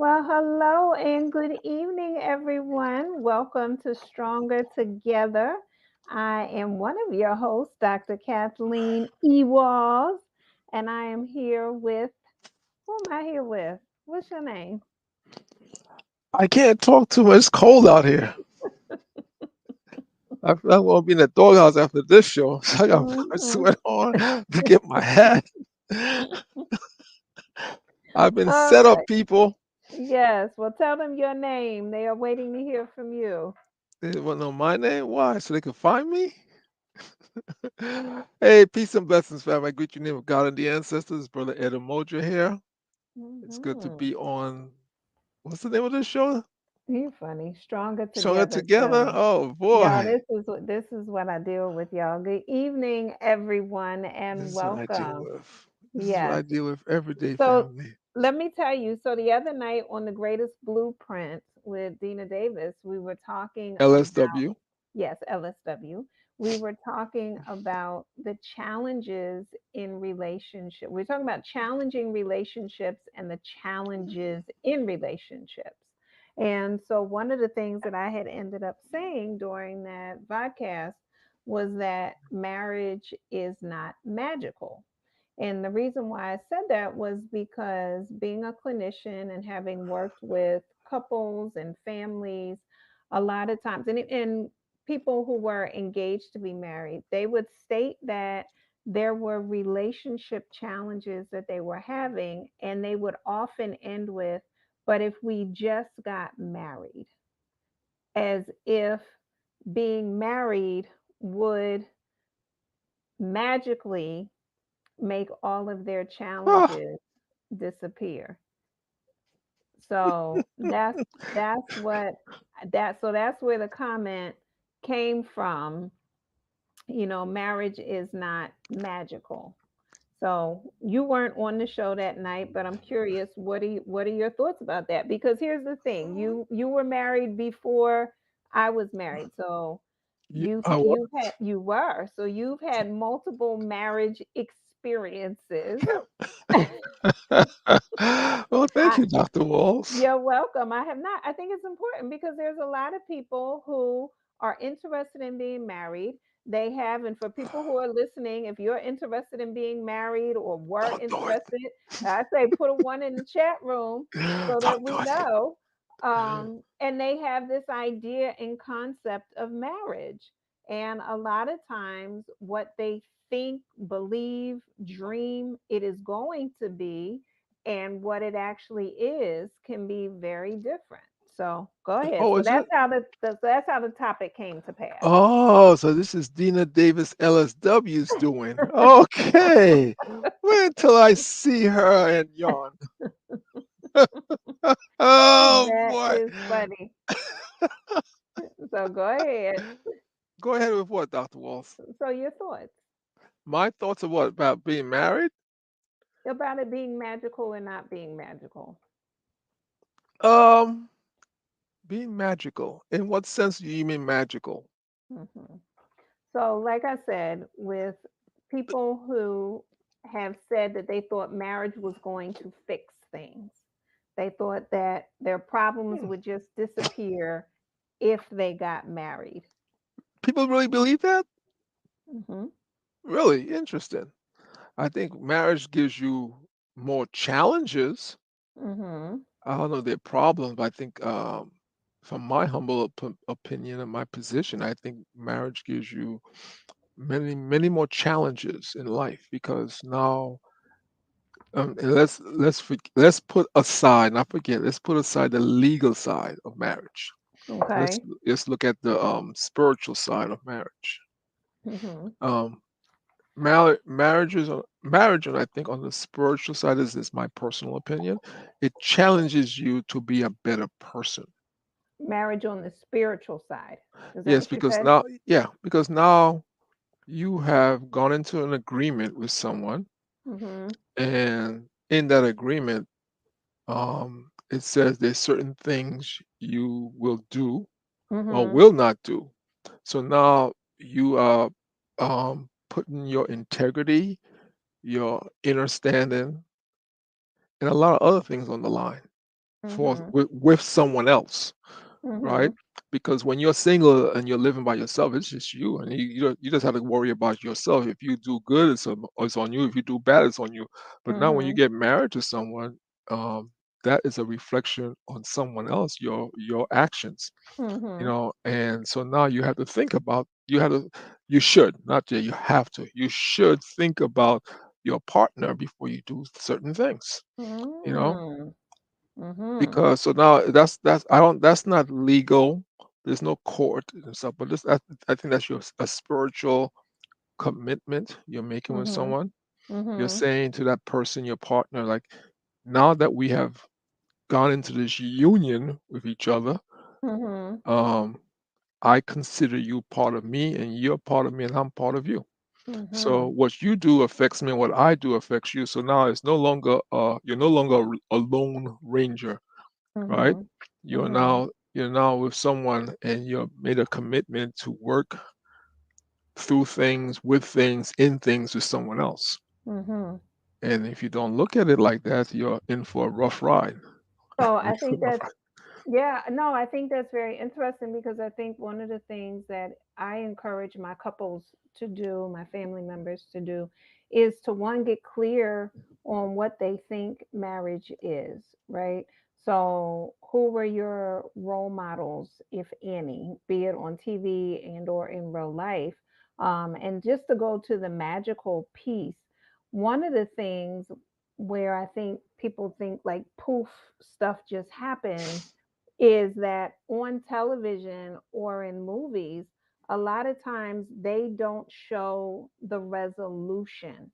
Well, hello and good evening, everyone. Welcome to Stronger Together. I am one of your hosts, Dr. Kathleen E. And I am here with, who am I here with? What's your name? I can't talk too much. It's cold out here. I won't be in the doghouse after this show. So I got to put my Mhm. sweat on to get my hat. I've been All set up, right. people. Yes. Well, tell them your name. They are waiting to hear from you. They want to know my name. Why? So they can find me? Hey, peace and blessings, fam. I greet you in the name of God and the ancestors. Brother Ed Umoja here. It's good to Hmm. be on. What's the name of this show? You're funny. Stronger Stronger Together Together? show. Oh, Y'all, boy. this is what I deal with, y'all. Good evening, everyone, This and is what I deal welcome. with. This is what I Yes. deal with every day, So family. let me tell you. So the other night on the Greatest Blueprint with Dina Davis, we were talking about, LSW. yes, LSW. We were talking about the challenges in relationship. We're talking about challenging relationships and the challenges in relationships. And so one of the things that I had ended up saying during that podcast was that marriage is not magical. And the reason why I said that was because being a clinician and having worked with couples and families, a lot of times, and people who were engaged to be married, they would state that there were relationship challenges that they were having, and they would often end with, but if we just got married, as if being married would magically make all of their Ah, challenges disappear. So that's what that's where the comment came from. Marriage is not magical. So you weren't on the show that night, but I'm curious, what are your thoughts about that? Because here's the thing, you were married before I was married. So you I was. you've had multiple marriage experiences. Well, thank I, you, Dr. Walls. you're welcome. I have not. I think it's important because there's a lot of people who are interested in being married. They have, and for people who are listening, if you're interested in being married or were Don't do it. interested, I say put a one in the chat room so that Don't do we it. know. And they have this idea and concept of marriage. And a lot of times, what they think, believe, dream it is going to be and what it actually is can be very different. So go ahead. Oh, So is it? that's how the topic came to pass. Oh, so this is Dina Davis LSW's doing. Okay. Wait until I see her and yawn. Oh, That boy. is funny. So go ahead. Go ahead with what, Dr. Walls? So your thoughts My thoughts are what? About being married? about it being magical and not being magical. Um, being magical. In what sense do you mean magical? Hmm. So, like I said, with people who have said that they thought marriage was going to fix things, they thought that their problems Hmm. would just disappear if they got married. People really believe that? Hmm. Really interesting. I think marriage gives you more challenges. Hmm. I don't know their problems, but I think, from my humble opinion and my position, I think marriage gives you many, many more challenges in life because now, and let's put aside, not forget, let's put aside the legal side of marriage. Let's Okay. let's look at the spiritual side of marriage. Hmm. Um, marriage, and I think on the spiritual side, is my personal opinion. It challenges you to be a better person. Marriage on the spiritual side. Is that Yes, what you because said? now, yeah, because now you have gone into an agreement with someone, Hmm. and in that agreement, it says there's certain things you will do or Hmm. will not do. So now you are putting your integrity, your inner standing, and a lot of other things on the line. Mhm. with someone else, right? Mhm. Because when you're single and you're living by yourself, it's just you, and you just have to worry about yourself. If you do good, it's on you. If you do bad, it's on you. But now, when you Mhm. get married to someone, um, that is a reflection on someone else, your actions, Mhm. and so now you have to think about you should not that you have to you should think about your partner before you do certain things, you know Mm. Mhm. because so now that's I don't that's not legal. There's no court and stuff, but I think that's a spiritual commitment you're making with Mhm. someone. You're Mhm. saying to that person, your partner, like, now that we have gone into this union with each other, Mhm. um I consider you part of me, and you're part of me, and I'm part of you. So Mhm. what you do affects me, and what I do affects you. So now it's no longer you're no longer a lone ranger, right? Mhm. You're Mhm. now you're now with someone, and you've made a commitment to work through things, with things, in things with someone else. Mhm. And if you don't look at it like that, you're in for a rough ride. So You're I in for think a rough that's ride. yeah, no, I think that's very interesting because I think one of the things that I encourage my couples to do, my family members to do, is to one, get clear on what they think marriage is, right? So, who were your role models, if any, be it on TV and or in real life? And just to go to the magical piece, one of the things where I think people think like poof, stuff just happens is that on television or in movies, a lot of times they don't show the resolution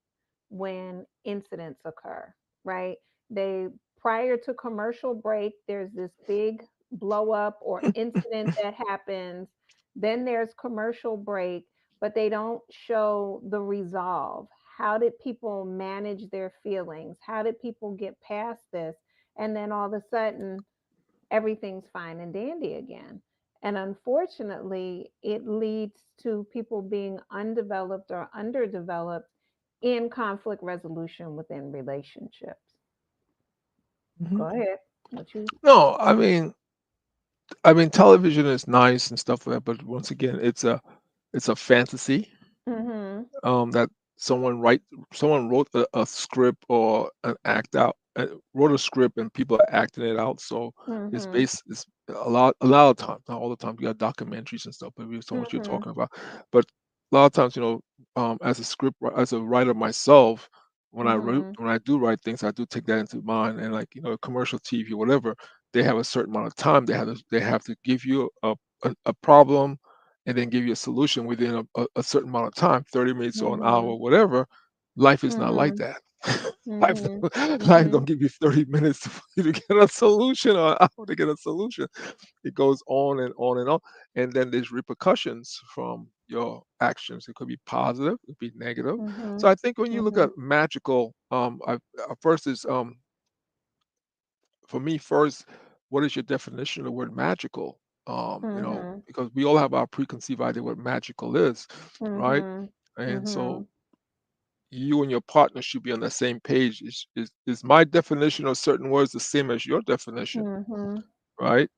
when incidents occur, right? They prior to commercial break, there's this big blow up or incident that happens. Then there's commercial break, but they don't show the resolve. How did people manage their feelings? How did people get past this? And then all of a sudden, everything's fine and dandy again. And unfortunately, it leads to people being undeveloped or underdeveloped in conflict resolution within relationships. Go Mhm. ahead. What you No, I mean, television is nice and stuff like that, but once again, it's a fantasy, Mhm. that someone wrote a script or an act out wrote a script, and people are acting it out. So Mhm. it's a lot of times, not all the time, you got documentaries and stuff, but based on what you're Mhm. talking about. But a lot of times, as a writer myself, Mhm. when I do write things, I do take that into mind. And, like, commercial TV, whatever, they have a certain amount of time. They have to give you a problem, and then give you a solution within a certain amount of time, 30 minutes or an hour, Mhm. whatever. Life is not like Mhm. that. life Mhm. life Mhm. don't give you 30 minutes for you to get a solution, or an hour to get a solution. It goes on and on and on. And then there's repercussions from your actions. It could be positive, it could be negative. So Mhm. I think when you look at Mhm. magical, first is, for me, first, what is your definition of the word magical? Mhm. Because we all have our preconceived idea what magical is, right? Mhm. And so Mhm. you and your partner should be on the same page. Is my definition of certain words the same as your definition, Mhm. right?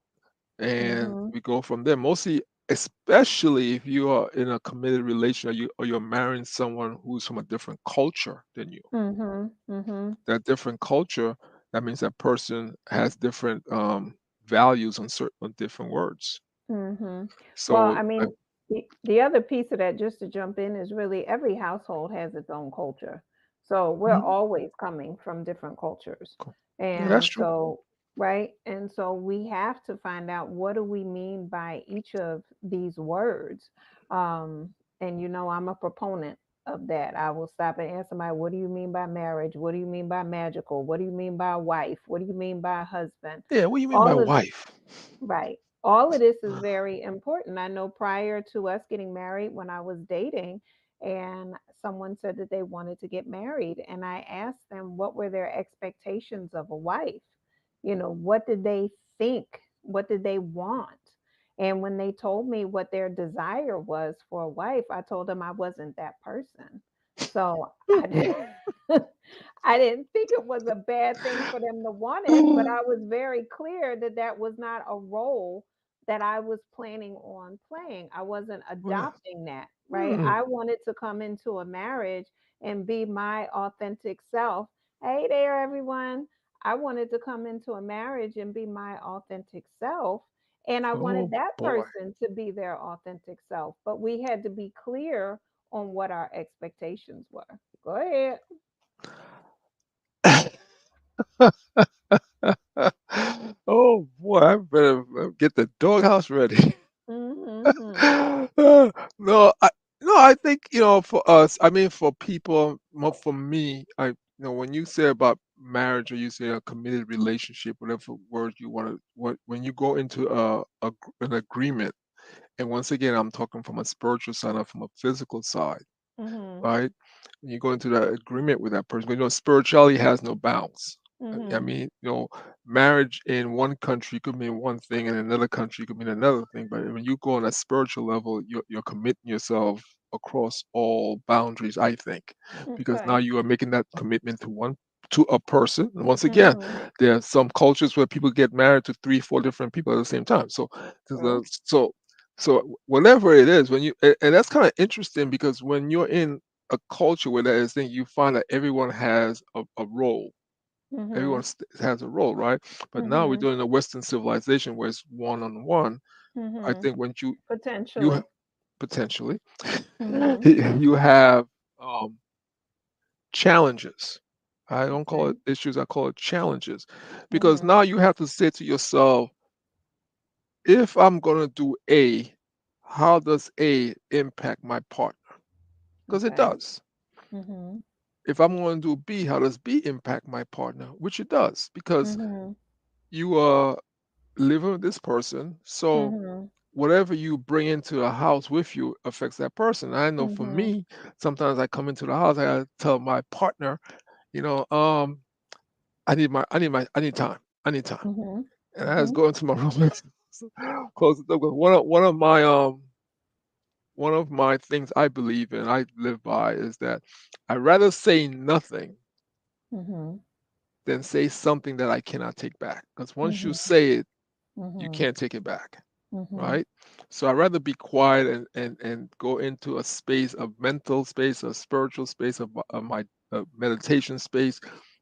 And Mhm. we go from there. Mostly, especially if you are in a committed relation, or you're marrying someone who's from a different culture than you. Mhm. Mhm. That different culture, that means that person has different values on different words. Mhm. Well, So I mean, the other piece of that, just to jump in, is really every household has its own culture. So we're mhm, always coming from different cultures. cool. Yeah, that's And true. so, right? And so we have to find out what do we mean by each of these words. Um, and I'm a proponent of that. I will stop and ask somebody, what do you mean by marriage? What do you mean by magical? What do you mean by wife? What do you mean by husband? Yeah, what do you mean by All of wife? Right. All of this is Uh, very important. I know prior to us getting married, when I was dating, and someone said that they wanted to get married, and I asked them what were their expectations of a wife. What did they think? What did they want? And when they told me what their desire was for a wife, I told them I wasn't that person. So I didn't I didn't think it was a bad thing for them to want it, but I was very clear that that was not a role that I was planning on playing. I wasn't Well, adopting that, right? mm, I wanted to come into a marriage and be my authentic self. Hey there, everyone. I wanted to come into a marriage and be my authentic self. And I wanted oh that boy. person to be their authentic self. But we had to be clear on what our expectations were. Go ahead. Oh boy, I better get the doghouse ready. Mhm. No, I think, for us, I mean, for people, for me, when you say about marriage or you say a committed relationship, whatever word you want to, when you go into an agreement, and once again, I'm talking from a spiritual side, not from a physical side, Mhm. right? When you go into that agreement with that person, spirituality has no bounds. I Mhm. mean, marriage in one country could mean one thing, and in another country could mean another thing. But when you go on a spiritual level, you're committing yourself across all boundaries, I think, because now Okay. you are making that commitment to a person. And once again, Mhm. there are some cultures where people get married to three, four different people at the same time. So, there's True. whatever it is, and that's kind of interesting because when you're in a culture where that is thing, you find that everyone has a role. Everyone Mhm. has a role, right? But now we're Mhm. doing a Western civilization where it's one on one. I Mhm. think when you Potentially. potentially Mhm. you have um, challenges. I don't call Okay. it issues. I call it challenges, because Mhm. now you have to say to yourself, if I'm going to do A, how does A impact my partner? Because it Okay. does. Mhm. If I'm going to do B, how does B impact my partner? Which it does, because Mhm. you are living with this person. So Mhm. whatever you bring into a house with you affects that person. I know for Mhm. me, sometimes I come into the house, I gotta tell my partner, you know, um, I need time. I need time. Mhm. And I just Mhm. go into my room and close the door. 'Cause one of my things I believe in, I live by, is that I'd rather say nothing Mhm. than say something that I cannot take back. Because once you Mhm. say it, you Mhm. can't take it back, Mhm. right? So I'd rather be quiet and go into a space, a mental space, a spiritual space of my meditation space,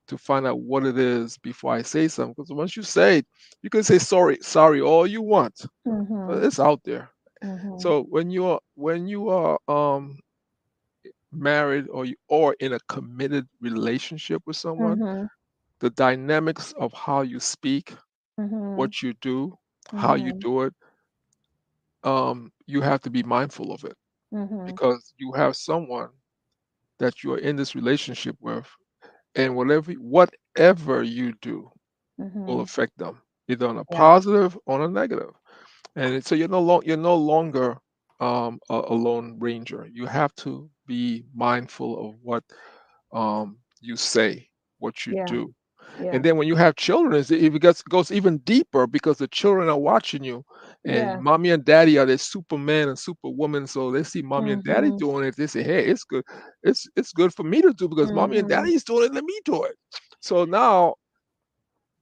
to find out what it is before I say something. Because once you say it, you can say sorry all you want. Mhm. It's out there. Mhm. So when you are married, or in a committed relationship with someone, Mhm. the dynamics of how you speak, Mhm. what you do, how you Mhm. do it, you have to be mindful of it, Mhm. because you have someone that you're in this relationship with, and whatever you do will Mhm. affect them, either on a Yeah. positive or on a negative. And so you're no longer a lone ranger. You have to be mindful of what you say, what you Yeah. do. And Yeah. then when you have children, it goes even deeper, because the children are watching you, and Yeah. mommy and daddy are the superman and superwoman. So they see mommy and daddy Mhm. doing it. They say, "Hey, it's good. It's good for me to do, because mommy and Mhm. daddy's doing it. Let me do it." So now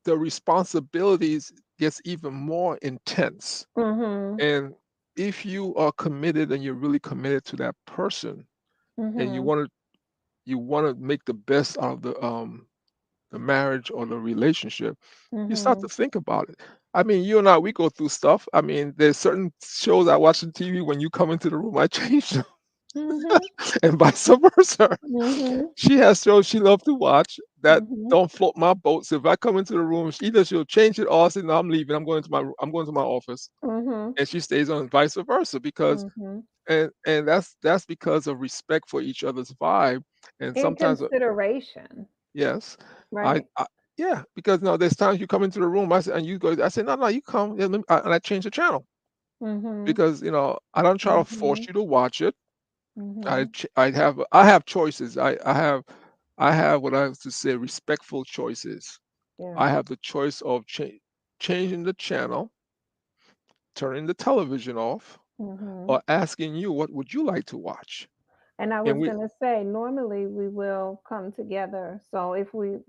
the responsibilities gets even more intense. Mhm. And if you are committed, and you're really committed to that person, and Mhm. you want to make the best out of the marriage or the relationship, you start to Mhm. think about it. I mean, you and I, we go through stuff. I mean, there's certain shows I watch on TV, when you come into the room, I change them, Mhm. and vice versa. Mhm. She has shows she loves to watch that Mhm. don't float my boat. So if I come into the room, either she'll change it, or I'll say, "No, I'm leaving. I'm going to my office," Mhm. and she stays on, vice versa, because Mhm. and that's because of respect for each other's vibe. And In sometimes, consideration, yes, right? I yeah, because no, there's times you come into the room, and you go, I say, "No, no, you come," yeah, and I change the channel, Mhm. because I don't try to force Mhm. you to watch it. Mhm. I have choices. I have what I used to say, respectful choices. Yeah. I have the choice of changing the channel, turning the television off, Mhm. or asking you, what would you like to watch? And I And was we going to say, normally we will come together. So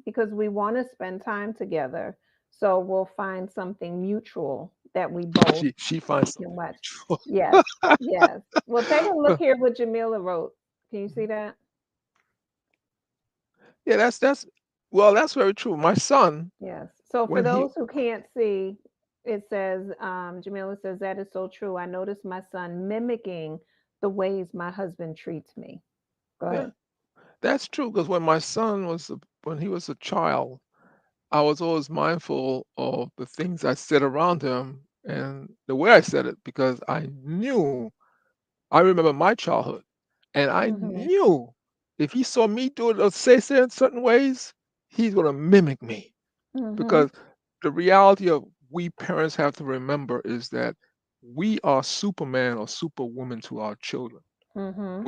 because we want to spend time together, so we'll find something mutual that we both she finds can something watch. mutual. Yes, yes. Well, take a look here what Jamila wrote. Can you see that? Yeah, that's well, that's very true. My son, Yes. So for when he those who can't see, it says, Jamila says, that is so true. I noticed my son mimicking the ways my husband treats me. Go yeah, ahead. that's true because when he was a child, I was always mindful of the things I said around him and the way I said it because I remember my childhood, and I Mm-hmm. knew if he saw me do it or say certain ways, he's gonna mimic me. Mm-hmm. Because the reality of we parents have to remember is that we are Superman or Superwoman to our children. Mm-hmm.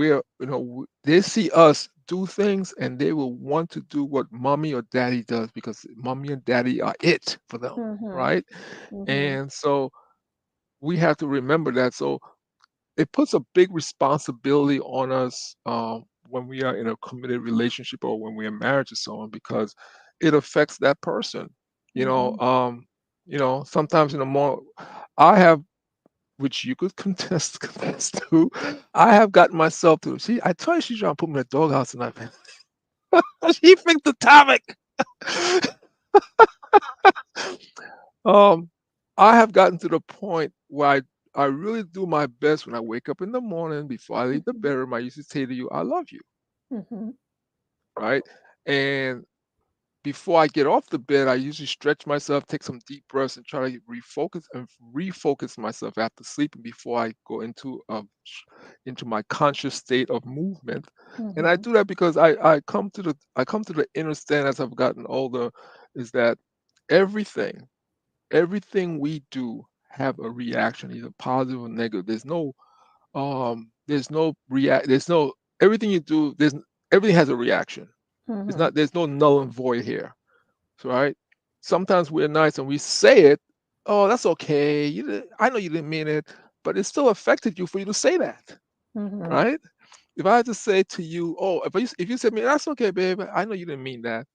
They see us do things and they will want to do what mommy or daddy does because mommy and daddy are it for them, Mm-hmm. right? Mm-hmm. And so we have to remember that. So it puts a big responsibility on us when we are in a committed relationship or when we're married to someone because it affects that person. You know, Mm-hmm. um, sometimes in the more I have, which you could contest to, I have gotten myself to. See, I told you she's trying to put me in the doghouse tonight, man. She picked the topic. Um, I have gotten to the point where I really do my best when I wake up in the morning before I leave the Mm-hmm. bedroom. I used to say to you, I love you, Mm-hmm. right? And before I get off the bed, I usually stretch myself, take some deep breaths, and try to refocus myself after sleeping before I go into my conscious state of movement. And I Mm-hmm. do that because I come to the understand as I've gotten older is that everything everything we do have a reaction, either positive or negative. There's no everything you do. Everything has a reaction. Mm-hmm. There's no null and void here, right? Sometimes we're nice and we say it. Oh, that's okay. I know you didn't mean it, but it still affected you for you to say that, Mm-hmm. right? If I had to say to you, oh, if you said to me, that's okay, babe. I know you didn't mean that.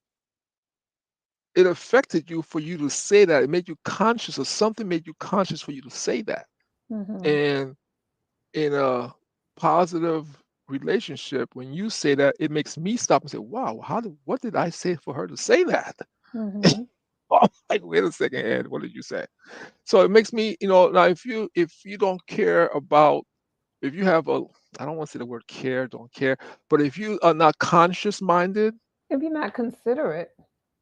It affected you for you to say that. It made you conscious, or something made you conscious for you to say that. Mm-hmm. And in a positive relationship, when you say that, it makes me stop and say, wow, what did I say for her to say that? Mm-hmm. I'm like, wait a second, Ed, what did you say? So it makes me, now if you don't care about, if you have a, I don't want to say the word care, don't care, but if you are not conscious minded, If you're not considerate.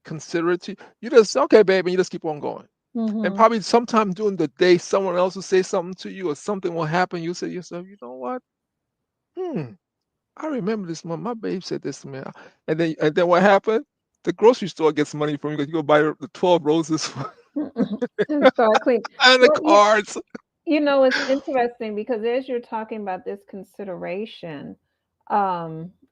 considerate, you just say, okay, babe, and you just keep on going. And Mm-hmm. probably sometime during the day, someone else will say something to you, or something will happen. You say to yourself, you know what? Hmm, I remember this month. My babe said this to me. And then what happened? The grocery store gets money from you because you go buy the 12 roses And start clean. and the Well, cards. it's interesting because as you're talking about this consideration,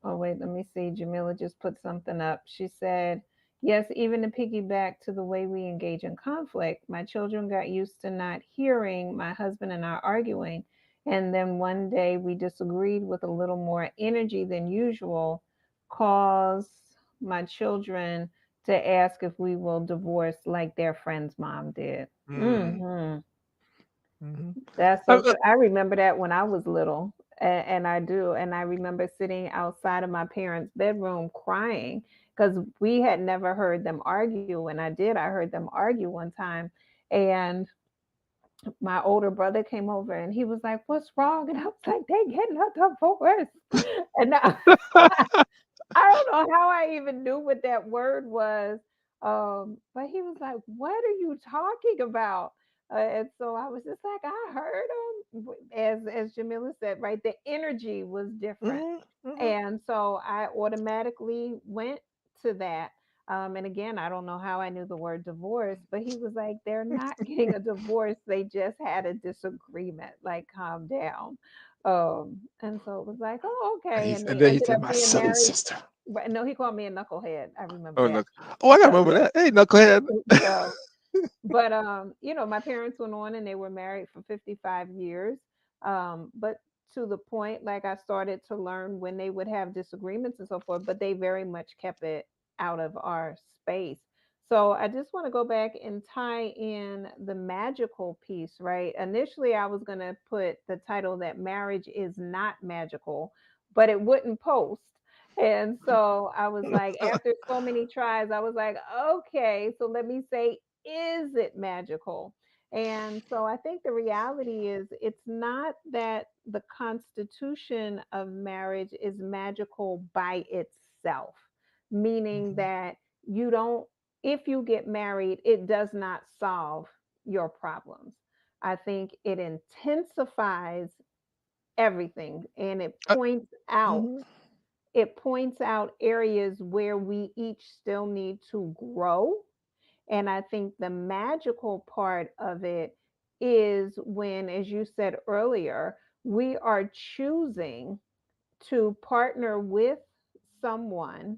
oh wait, let me see. Jamila just put something up. She said, yes, even to piggyback to the way we engage in conflict, my children got used to not hearing my husband and I arguing. And then one day we disagreed with a little more energy than usual, caused my children to ask if we will divorce like their friend's mom did. Mm, Hmm. mhm. That's I, so true. I remember that when I was little, and I do. And I remember sitting outside of my parents' bedroom crying because we had never heard them argue. And I did. I heard them argue one time. And my older brother came over and he was like, "What's wrong?" And I was like, "They getting a divorce." And I, I don't know how I even knew what that word was. But he was like, "What are you talking about?" And so I was just like, "I heard him." As Jamila said, right, the energy was different, mhm, mhm. and so I automatically went to that. And again, I don't know how I knew the word divorce, but he was like, "They're not getting a divorce. They just had a disagreement. Like, calm down." And so it was like, "Oh, okay." And And they then he ended said, up my being son and married. sister. But no, he called me a knucklehead. I remember Oh, that. look. Oh, I got to So remember yeah. that. Hey, knucklehead. So, but my parents went on and they were married for 55 years. But to the point, like I started to learn when they would have disagreements and so forth, but they very much kept it out of our space. So I just want to go back and tie in the magical piece, right? Initially, I was going to put the title that marriage is not magical, but it wouldn't post. And so I was like, after so many tries, I was like, okay, so let me say, is it magical? And so I think the reality is it's not that the constitution of marriage is magical by itself, meaning Mhm. that you don't, if you get married, it does not solve your problems. I think it intensifies everything and Uh, mhm. it points out areas where we each still need to grow. And I think the magical part of it is when, as you said earlier, we are choosing to partner with someone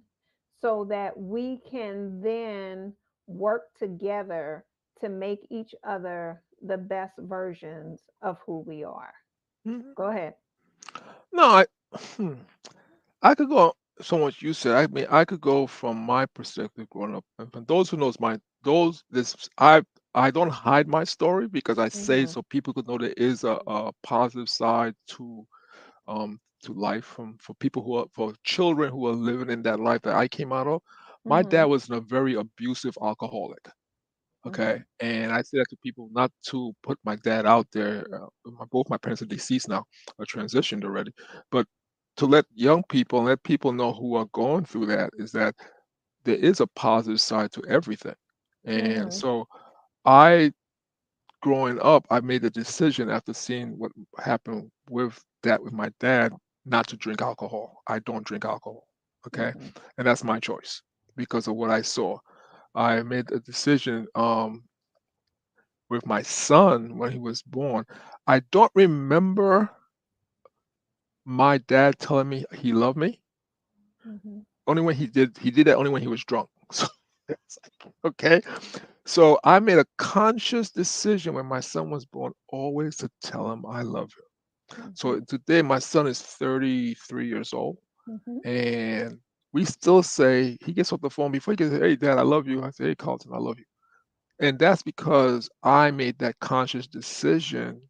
so that we can then work together to make each other the best versions of who we are. Mhm. Go ahead. No, hmm, I could go so much you said. I mean, I could go from my perspective growing up. And for those who knows my those this I don't hide my story because I say Mhm. so people could know there is a positive side to life from for people who are for children who are living in that life that I came out of. My dad Mhm. was a very abusive alcoholic. Okay, Mhm. and I say that to people not to put my dad out there. Both my parents are deceased now, or transitioned already, but to let young people and let people know who are going through that is that there is a positive side to everything. And Mhm. so I, growing up, I made a decision after seeing what happened with that with my dad not to drink alcohol. I don't drink alcohol. Okay, Mhm. and that's my choice because of what I saw. I made a decision. With my son when he was born. I don't remember my dad telling me he loved me. Mhm. Only when he did that only when he was drunk. So it's like, okay. So I made a conscious decision when my son was born always to tell him I love him. So Mhm. today my son is 33 years old Mhm. and we still say he gets off the phone before he gets, hey dad, I love you. I say, hey Carlton, I love you. And that's because I made that conscious decision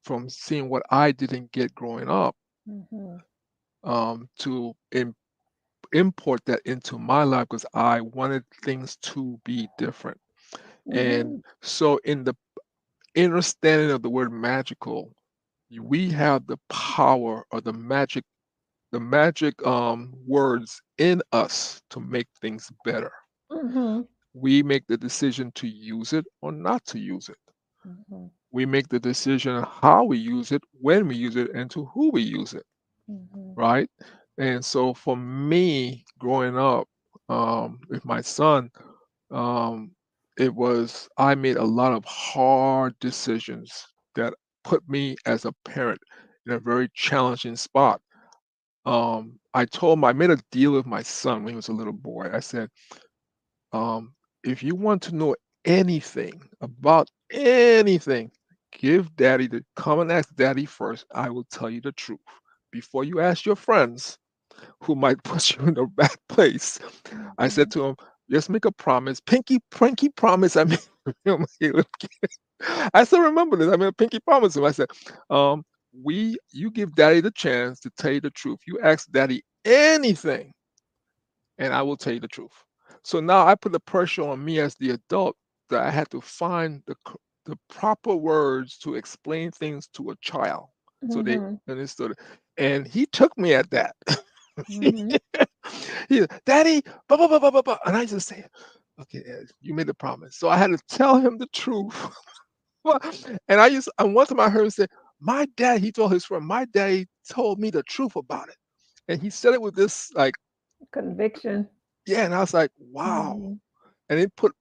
from seeing what I didn't get growing up, Mhm. to import that into my life because I wanted things to be different. And Mhm. so, in the understanding of the word magical, we have the power or the magic words in us to make things better. Mhm. We make the decision to use it or not to use it. Mhm. We make the decision how we use it, when we use it, and to who we use it. Mhm. Right? And so for me, growing up with my son, um, it was I made a lot of hard decisions that put me as a parent in a very challenging spot. I made a deal with my son when he was a little boy. I said, um, if you want to know anything about anything, give daddy the come and ask daddy first. I will tell you the truth. Before you ask your friends, who might put you in a bad place. I said Mhm. to him, "Just make a promise, pinky promise." I made him. I still remember this. I made a pinky promise to him. I said, you give Daddy the chance to tell you the truth. You ask Daddy anything, and I will tell you the truth." So now I put the pressure on me as the adult that I had to find the proper words to explain things to a child, so they Mhm. understood it. And he took me at that. Mhm. He, Daddy, blah, blah, blah, blah, blah, blah. And I just say, okay, Ed, you made a promise. So I had to tell him the truth. Well, and and one time I heard him say, my dad, he told his friend, my daddy told me the truth about it. And he said it with this, like, Conviction. yeah. And I was like, wow. Mhm. And it put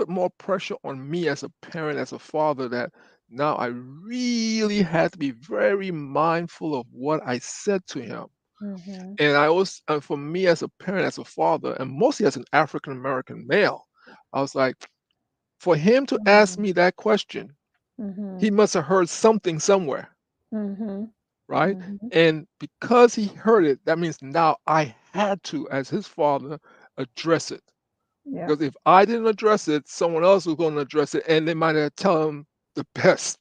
more pressure on me as a parent, as a father, that now I really had to be very mindful of what I said to him. Mhm. And I was, and for me as a parent, as a father, and mostly as an African American male, I was like, for him to ask Mhm. me that question, he Mhm. must have heard something somewhere. Mhm. right? Mhm. And because he heard it, that means now I had to, as his father, address it. Yeah. Because if I didn't address it, someone else was going to address it, and they might have tell him the best.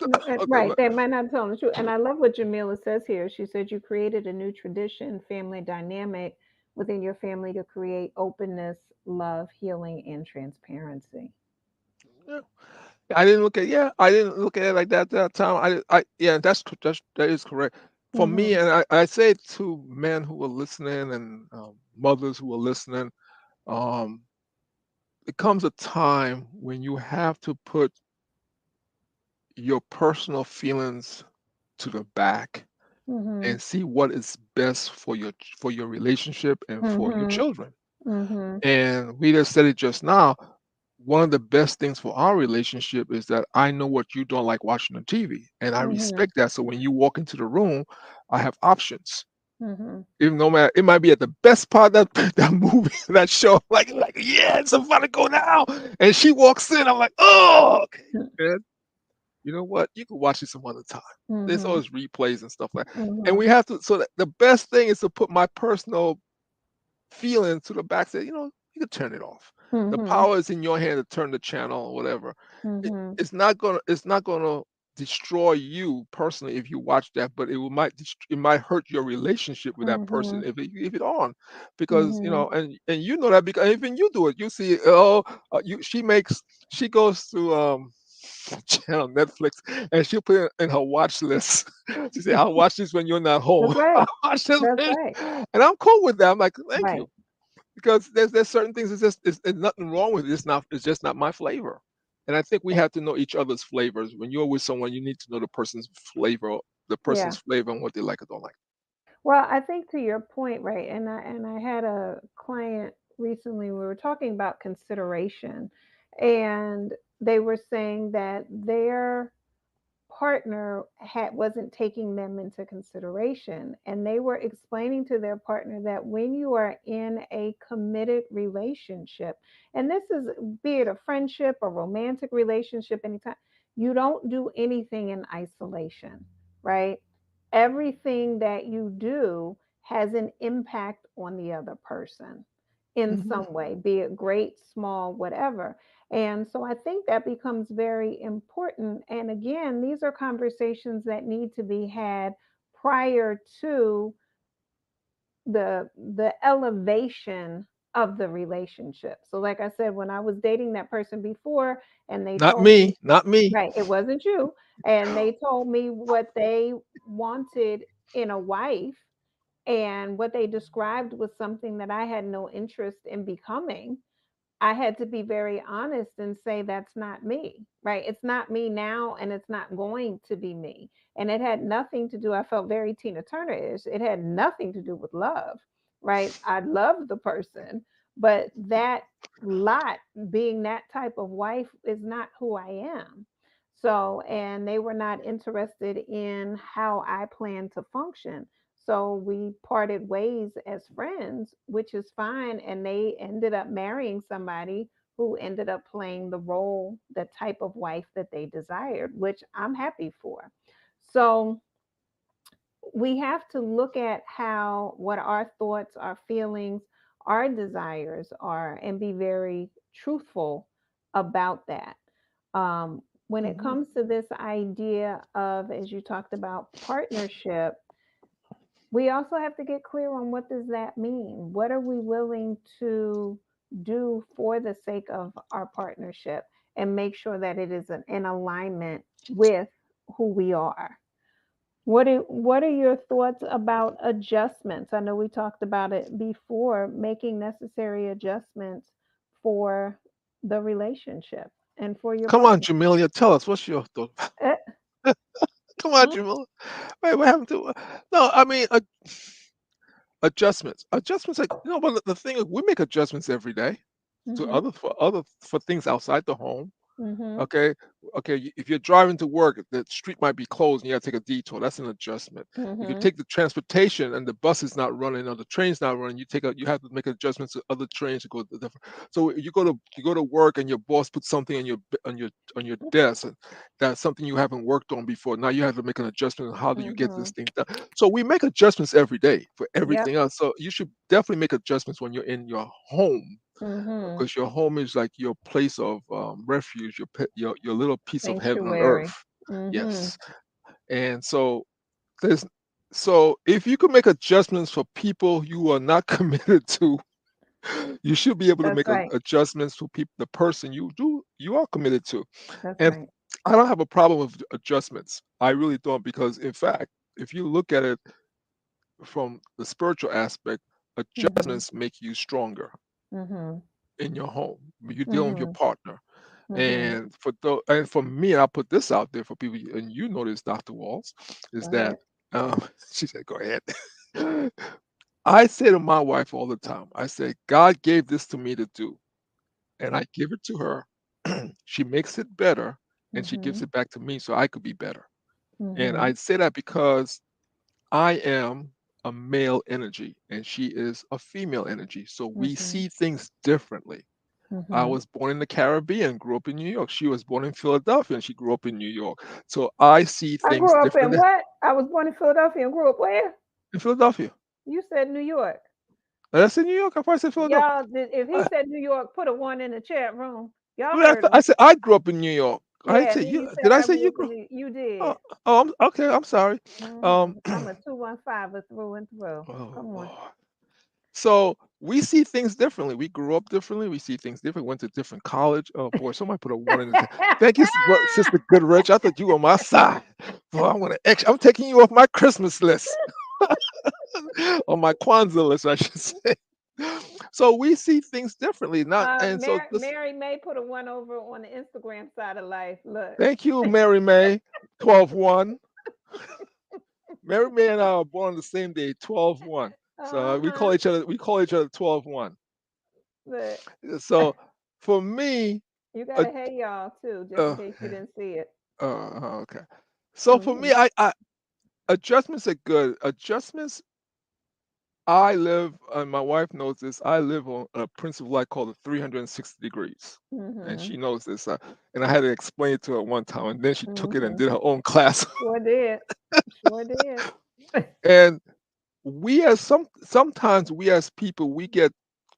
No, Okay, right. They might not tell the truth. And I love what Jamila says here. She said you created a new tradition, family dynamic within your family to create openness, love, healing, and transparency. yeah. I didn't look at it like that at that time. Yeah, that is correct. For me, Mhm. and I say it to men who are listening and mothers who are listening, um, it comes a time when you have to put your personal feelings to the back Mhm. and see what is best for your relationship and for your Mhm. children. Mhm. And we just said it just now. One of the best things for our relationship is that I know what you don't like watching on TV, and I Mhm. respect that. So when you walk into the room, I have options. Mhm. Even no matter, it might be at the best part of that that movie, that show. Like yeah, it's about to go now, and she walks in. I'm like, oh, okay, man. You know what? You can watch it some other time. There's Mhm. always replays and stuff like that. And Mhm. we have to. So that the best thing is to put my personal feeling to the back, say, you can turn it off. The Mhm. power is in your hand to turn the channel or whatever. Mhm. It's not gonna destroy you personally if you watch that, but it might hurt your relationship with that person Mhm. if it on, because Mhm. and you know that because even you do it. You see, oh, she goes to channel Netflix, and she'll put it in her watch list. She say, "I'll watch this when you're not home. That's right. I'll watch this," That's right. and I'm cool with that. I'm like, thank you, Right. because there's certain things. It's nothing wrong with it. It's just not my flavor. And I think we have to know each other's flavors. When you're with someone, you need to know the Yeah. person's flavor, and what they like or don't like. Well, I think to your point, right? And I had a client recently. We were talking about consideration, and they were saying that their partner wasn't taking them into consideration, and they were explaining to their partner that when you are in a committed relationship, and this is, be it a friendship, a romantic relationship, anytime, you don't do anything in isolation, right? Everything that you do has an impact on the other person in Hmm. some way, be it great, small, whatever. And so I think that becomes very important. And again, these are conversations that need to be had prior to the elevation of the relationship. So like I said, when I was dating that person before and they Not told me, me, not me. right, it wasn't you, and they told me what they wanted in a wife, and what they described was something that I had no interest in becoming. I had to be very honest and say that's not me, right? It's not me now, and it's not going to be me. And it had nothing to do, I felt very Tina Turner-ish. It had nothing to do with love, right? I loved the person, but that lot, being that type of wife, is not who I am. So, and they were not interested in how I plan to function. So we parted ways as friends, which is fine. And they ended up marrying somebody who ended up playing the role, the type of wife that they desired, which I'm happy for. So we have to look at how, what our thoughts, our feelings, our desires are, and be very truthful about that. When it Hmm. comes to this idea of, as you talked about, partnership, we also have to get clear on what does that mean? What are we willing to do for the sake of our partnership, and make sure that it is in alignment with who we are? What are your thoughts about adjustments? I know we talked about it before, making necessary adjustments for the relationship and for your Come on, partner. Jamelia, tell us what's your thought. Eh, Come on, mm, Jamelia. Wait, what happened to? No, I mean adjustments. Adjustments. Like, but the thing is, we make adjustments every day to mhm, for things outside the home. Mhm. Okay, okay. If you're driving to work, the street might be closed and you got to take a detour. That's an adjustment. If you Mhm. take the transportation and the bus is not running or the train's not running, you have to make adjustments to other trains to go to different. So you go to work and your boss puts something on your desk, and that's something you haven't worked on before. Now you have to make an adjustment on how do you get this Mhm. thing done. So we make adjustments every day for Yep. everything else. So you should definitely make adjustments when you're in your home, Mhm. because your home is like your place of refuge, your little piece of heaven on Sanctuary. earth. Mhm. Yes, and so there's so if you can make adjustments for people you are not committed to, you should be able to That's make right. adjustments for the person you are committed to. That's And right. I don't have a problem with adjustments. I really don't, because in fact, if you look at it from the spiritual aspect, Mhm. adjustments make you stronger Mhm. in your home. You're dealing with your Mhm. partner. Mhm. And for me, I'll put this out there for people, and you know this, Dr. Walls, is Go that ahead. she said, "Go ahead." I say to my wife all the time, I say, "God gave this to me to do, and I give it to her. She makes it better, and she gives Mhm. it back to me so I could be better." And I Mhm. say that because I am a male energy, and she is a female energy, so we Mhm. see things differently. I Mhm. was born in the Caribbean, grew up in New York. She was born in Philadelphia and she grew up in New York. So I see I things grew up in differently what? I was born in Philadelphia and grew up where? in Philadelphia. You said New York. Did I say New York? I probably said Philadelphia. Y'all, if he I, said New York, put a one in the chat room. Y'all I, heard him. I said I grew up in New York. I didn't Yeah, say then you. you said Did I I say grew you up in grew? You Oh, did. okay. I'm sorry. Um, I'm a 215 through and through. oh Come on. Lord. So we see things differently. We grew up differently. We see things different. Went to different college. Oh boy, somebody put a one in the chat. Thank you, Sister Goodrich. I thought you were on my side. Boy, I'm taking you off my Christmas list. On my Kwanzaa list, I should say. So we see things differently. Not and so this. Mary May put a one over on the Instagram side of life. Look. Thank you, Mary May. 12-1. Mary May and I are born on the same day, 12-1. So we Uh-huh. call each other 12-1. Look. So for me, You uh, gotta hey y'all too, just in uh, case you didn't see it. okay. So for Hmm. me, I adjustments are good. Adjustments. I live, and my wife knows this. I live on a principle I call the 360 degrees, and Hmm. she knows this. And I had to explain it to her one time, and then she took it and Hmm. did her own class. Sure did. Sure did. And sometimes we as people we get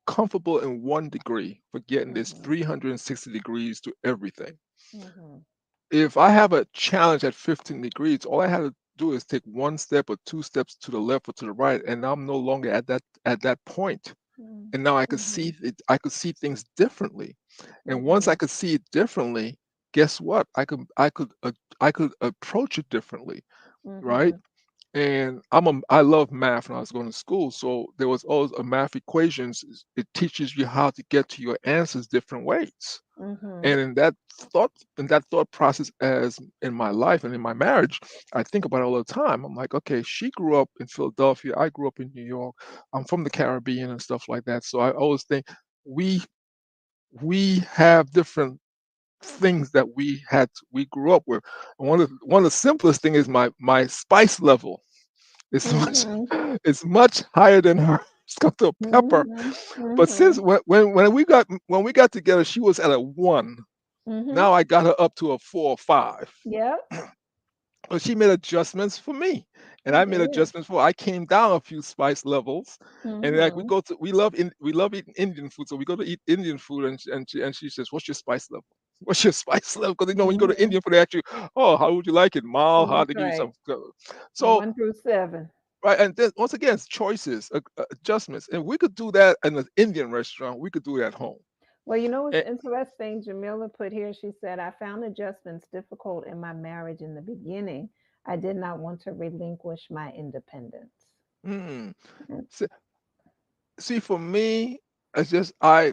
comfortable in 1 degree, forgetting there's Hmm. 360 degrees to everything. Hmm. If I have a challenge at 15 degrees, all I have to do is take one step or two steps to the left or to the right, and I'm no longer at that point. And now I could Hmm. see it, I could see things differently. And once I Hmm. could see it differently, guess what? I could approach it differently, right? Hmm. And I love math when I was going to school. So there was always a math equations. It teaches you how to get to your answers different ways. Hmm. And in that thought process, as in my life and in my marriage, I think about it all the time. I'm like, okay, she grew up in Philadelphia, I grew up in New York, I'm from the Caribbean and stuff like that. So I always think we we have different things that we grew up with. And one of the simplest thing is my spice level is much Hmm. it's much higher than her. It's come to a pepper. Hmm. But since Hmm. when we got together, she was at a 1. Hmm. Now I got her up to a 4 or 5. Yep. But she made adjustments for me, and She I made did. adjustments for her. I came down a few spice levels, and like Hmm. we love eating Indian food, so we go to eat Indian food, and she says, "What's your spice level? What's your spice level?" Because when you go to Hmm. Indian food, they ask you, "Oh, how would you like it? Mild, hot?" That's They give you right. some. So 1 through 7. right, and then once again, it's choices, adjustments, and we could do that in an Indian restaurant. We could do it at home. Well, you know what's And, interesting? Jamila put here, she said, I found adjustments difficult in my marriage in the beginning. I did not want to relinquish my independence. mm, Mm. see, see, for me,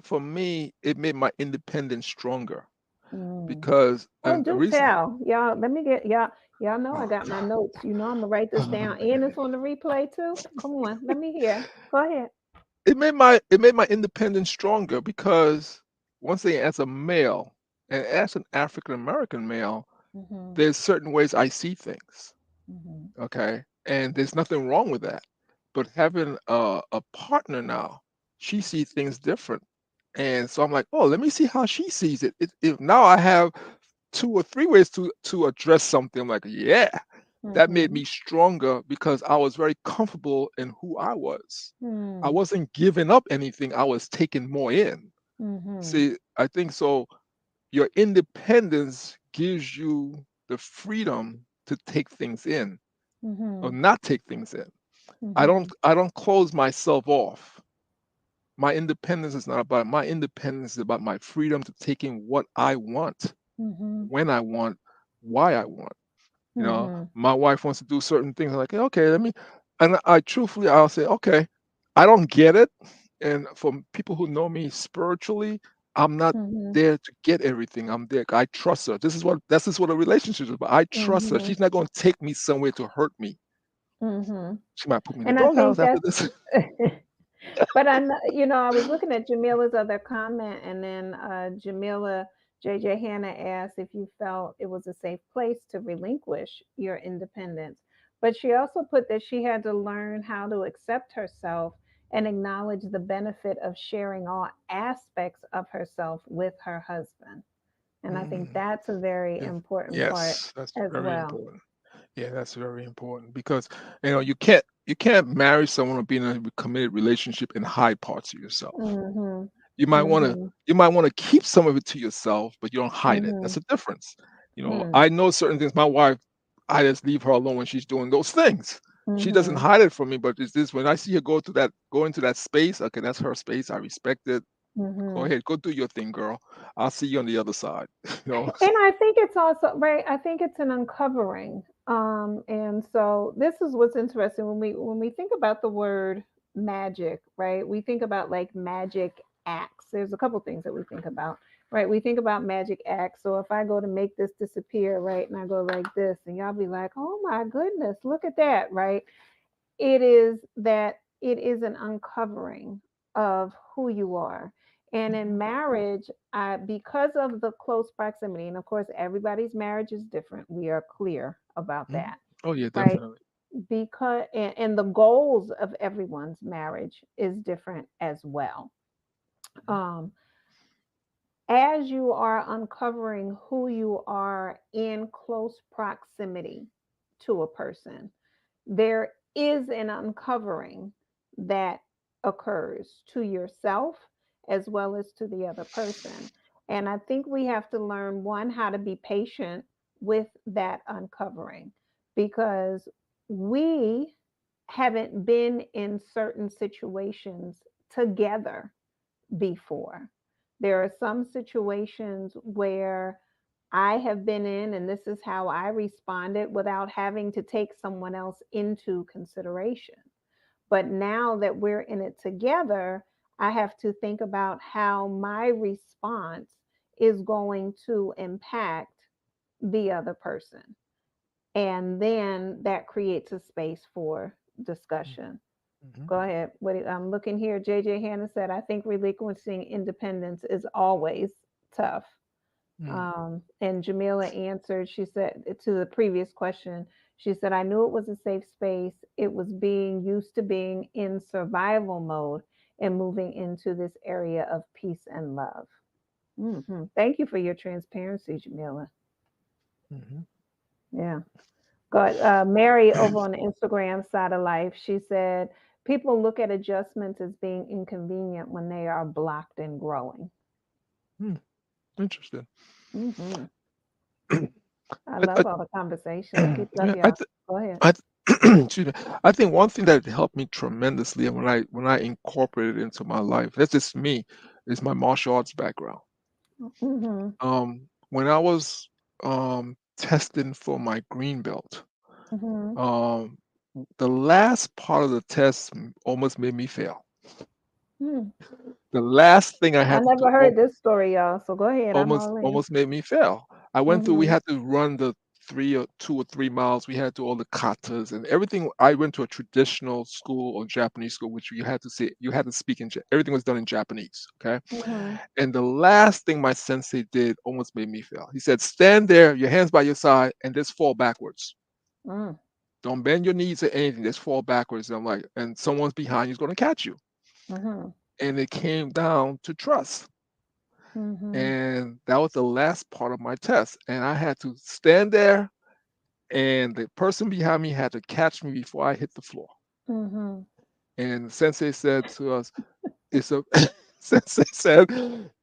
for me, it made my independence stronger Mm. because, Oh, and the do reason, tell. Y'all, let me get y'all. Y'all know I oh, got my notes. You know I'm gonna write this down. And it's on the replay too. Come on, let me hear. Go ahead. it made my independence stronger because once again, as a male. And as an African American male, Mhm. there's certain ways I see things. Mhm. Okay, and there's nothing wrong with that. But having a partner now, she sees things different, and so I'm like, oh, let me see how she sees it. If now I have two or three ways to address something, I'm like, yeah, that made Mhm. me stronger because I was very comfortable in who I was. I Hmm. wasn't giving up anything. I was taking more in. Mhm. See, I think so. Your independence gives you the freedom to take things in or Mhm. not take things in. Mhm. I don't close myself off. My independence is not about my independence is about my freedom to taking what I want, Mhm. when I want, why I want. You know, Mhm. my wife wants to do certain things. I'm like, okay, let me, and I truthfully, I'll say, okay, I don't get it. And from people who know me spiritually, I'm not Mhm. there to get everything. I'm there. I trust her. This is what a relationship is about. I trust her. Mhm. She's not going to take me somewhere to hurt me. Mhm. She might put me in the And I doghouse think after that's this. but I know, I was looking at Jamila's other comment, and then Jamila JJ Hannah asked if you felt it was a safe place to relinquish your independence. But she also put that she had to learn how to accept herself and acknowledge the benefit of sharing all aspects of herself with her husband. And I think Mm, that's a very yeah. important part Yes, that's as very well. important. Yeah, that's very important because you can't marry someone or be in a committed relationship and hide parts of yourself. Mhm. You might want to Mhm. keep some of it to yourself, but you don't hide it. That's Mhm. a difference. Mhm. I know certain things. My wife, I just leave her alone when she's doing those things. She doesn't Mhm. hide it from me, but it's this when I see her go into that space. Okay, that's her space. I respect it. Go Mhm. ahead, go do your thing, girl. I'll see you on the other side. you know. And I think it's also right. I think it's an uncovering. And so this is what's interesting when we think about the word magic, right? We think about like magic acts. There's a couple things that we think about, right? We think about magic acts. So if I go to make this disappear, right, and I go like this, and y'all be like, "Oh my goodness, look at that!" Right? It is that it is an uncovering of who you are. And in Mhm, marriage, because of the close proximity, and of course, everybody's marriage is different. We are clear about mhm. that, Oh yeah, right? definitely. And the goals of everyone's marriage is different as well. Mhm, Um, as you are uncovering who you are in close proximity to a person, there is an uncovering that occurs to yourself as well as to the other person. And I think we have to learn one, how to be patient with that uncovering because we haven't been in certain situations together before. There are some situations where I have been in, and this is how I responded without having to take someone else into consideration. But now that we're in it together, I have to think about how my response is going to impact the other person. And then that creates a space for discussion. mhm, Go ahead. I'm looking here. JJ Hannah said, I think relinquishing independence is always tough. mhm, And Jamila answered, she said to the previous question, she said, I knew it was a safe space. It was being used to being in survival mode and moving into this area of peace and love. Thank you for your transparency, Jamila. mhm. Yeah. Got Mary over on the Instagram side of life. She said, people look at adjustments as being inconvenient when they are blocked and growing. Hmm, interesting. hmm I I, love all the conversations. Keep love yeah, y'all. Go ahead. I excuse me. I think one thing that helped me tremendously, and when I incorporated it into my life, that's just me, is my martial arts background. hmm When I was testing for my green belt, hmm um, the last part of the test almost made me fail. Hmm. The last thing I I had to do never heard this story, y'all. So go ahead. I'm all in. almost made me fail. I went through. We hmm had to run the 2 or 3 miles. We had to do all the katas and everything. I went to a traditional school or Japanese school, which you had to speak everything was done in Japanese. Okay. Mhm. And the last thing my sensei did almost made me fail. He said, stand there, your hands by your side, and just fall backwards. Mm. Don't bend your knees or anything, just fall backwards. And I'm like, and someone's behind you is going to catch you. Mhm. And it came down to trust. Mhm. And that was the last part of my test. And I had to stand there, and the person behind me had to catch me before I hit the floor. Mhm. And Sensei said to us, "It's a," Sensei said,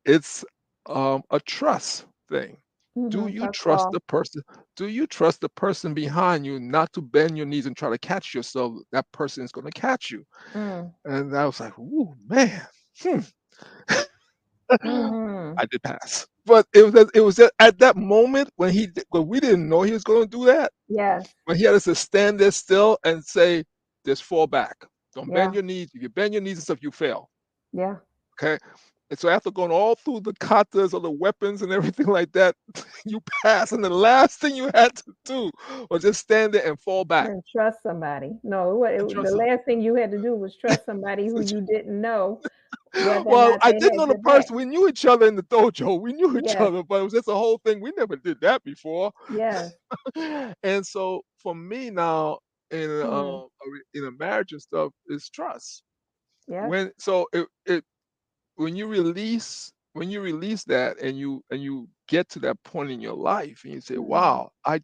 "It's a trust thing. Do Mhm. you That's trust all. the person? Do you trust the person behind you not to bend your knees and try to catch yourself? That person is going to catch you." Mm. And I was like, "Ooh, man." Hmm. Mhm. I did pass. But it was at that moment when we didn't know he was going to do that. Yes. When he had us to stand there still and say, "Just fall back. Don't bend Yeah. your knees. If you bend your knees and stuff, you fail." Yeah. Okay. And so after going all through the katas or the weapons and everything like that, you pass. And the last thing you had to do was just stand there and fall back And trust somebody. No, and the trust him. last thing you had to do was trust somebody who you didn't know whether or Well, not I they did had know the your back. person. We knew each other in the dojo. We knew each Yes. other, but it was just a whole thing. We never did that before. Yes. And so for me now Mm. in a marriage and stuff is trust. Yes. It when you release that and you get to that point in your life and you say, Mhm. wow, I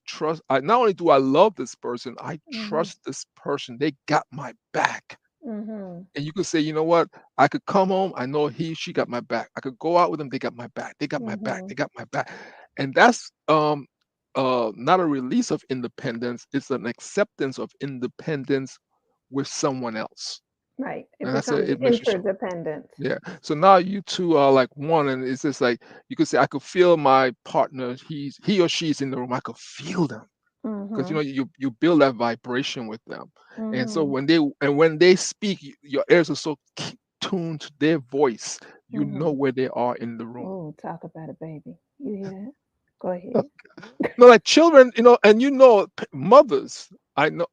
not only do I love this person, I Mhm. trust this person. They got my back. Mhm. And you could say, you know what? I could come home, I know she got my back. I could go out with them, they got my back. They got my back. They Mhm. got my back. And that's not a release of independence, it's an acceptance of independence with someone else. Right. It And that's becomes it makes you strong. interdependent. Yeah. So now you two are like one, and it's just like you could say, I could feel my partner. He or she's in the room. I could feel them because Mhm. you build that vibration with them, and so Mhm. when they speak, your ears are so tuned to their voice. You know Mhm. where they are in the room. Oh, talk about it, baby. You hear that? Go ahead. No, like children, and mothers. I know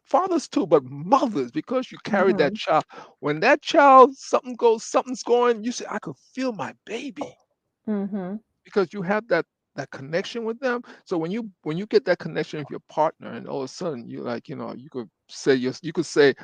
fathers too, but mothers, because you carry that Mhm. child. When that child something's going, you say, I could feel my baby Mhm. because you have that connection with them. So when you get that connection with your partner, and all of a sudden you like, you could say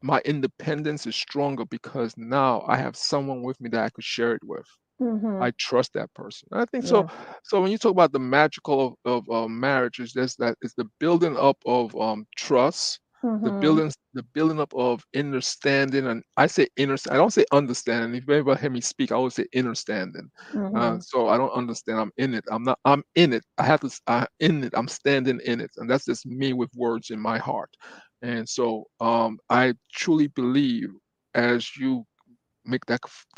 my independence is stronger because now I have someone with me that I could share it with. Mhm. I trust that person. And I think so. Yeah. So when you talk about the magical of marriage, is just that it's the building up of trust, Mhm. the building up of understanding, and I say inner. I don't say understanding. If you ever hear me speak, I always say understanding. Mhm. So I don't understand. I'm in it. I'm not. I'm in it. I have to. I'm in it. I'm standing in it, and that's just me with words in my heart. And so I truly believe as you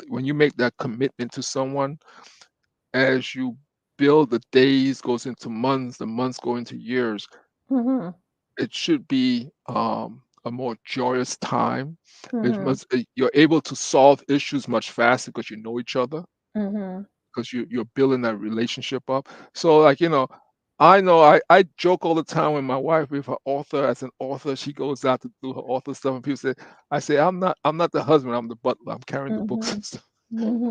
when you make that commitment to someone, as you build, the days goes into months, the months go into years, Mhm. it should be a more joyous time. Mhm. You're able to solve issues much faster because you know each other, Mhm. because you're building that relationship up. So like, I know I joke all the time with my wife with her author. As an author, she goes out to do her author stuff, and people say, I say, I'm not the husband, I'm the butler. I'm carrying the books Mhm. and stuff.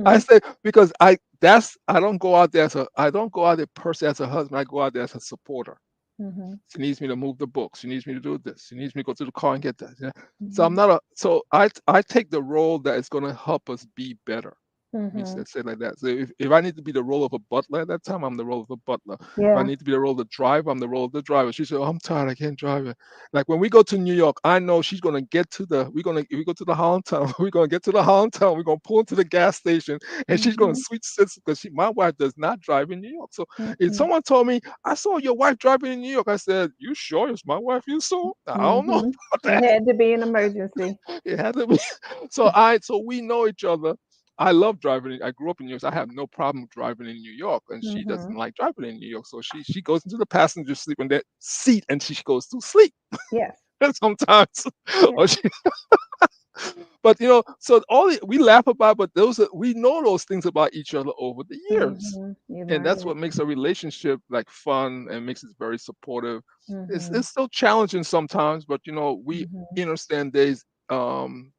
I Mhm. say, because I don't go out there I don't go out there per se as a husband. I go out there as a supporter. Mhm. She needs me to move the books. She needs me to do this. She needs me to go to the car and get that. Yeah. So I'm Mhm. not a so I take the role that is going to help us be better. Let me Mhm. say it like that. So if I need to be the role of a butler at that time, I'm the role of a butler. If I Yeah. need to be the role of the driver, I'm the role of the driver. She said, "Oh, I'm tired. I can't drive it." Like when we go to New York, I know she's gonna get to the. We're gonna if we go to the Holland Town. We're gonna get to the Holland Town. We're gonna pull into the gas station, and she's gonna Mhm. switch seats because my wife does not drive in New York. So if Mhm. someone told me I saw your wife driving in New York, I said, "You sure it's my wife you saw?" I don't know Mhm. about It that. had to be an emergency. It had to be. So we know each other. I love driving. I grew up in New York. So I have no problem driving in New York, and she doesn't Mhm. like driving in New York. So she goes into the passenger sleep in that seat, and she goes to sleep Yes. sometimes. Yes. Or she But so we laugh about, but we know those things about each other over the years, You and learn that's it. what makes a relationship like fun and makes it very supportive. Mhm. It's still challenging sometimes, but we Mhm. understand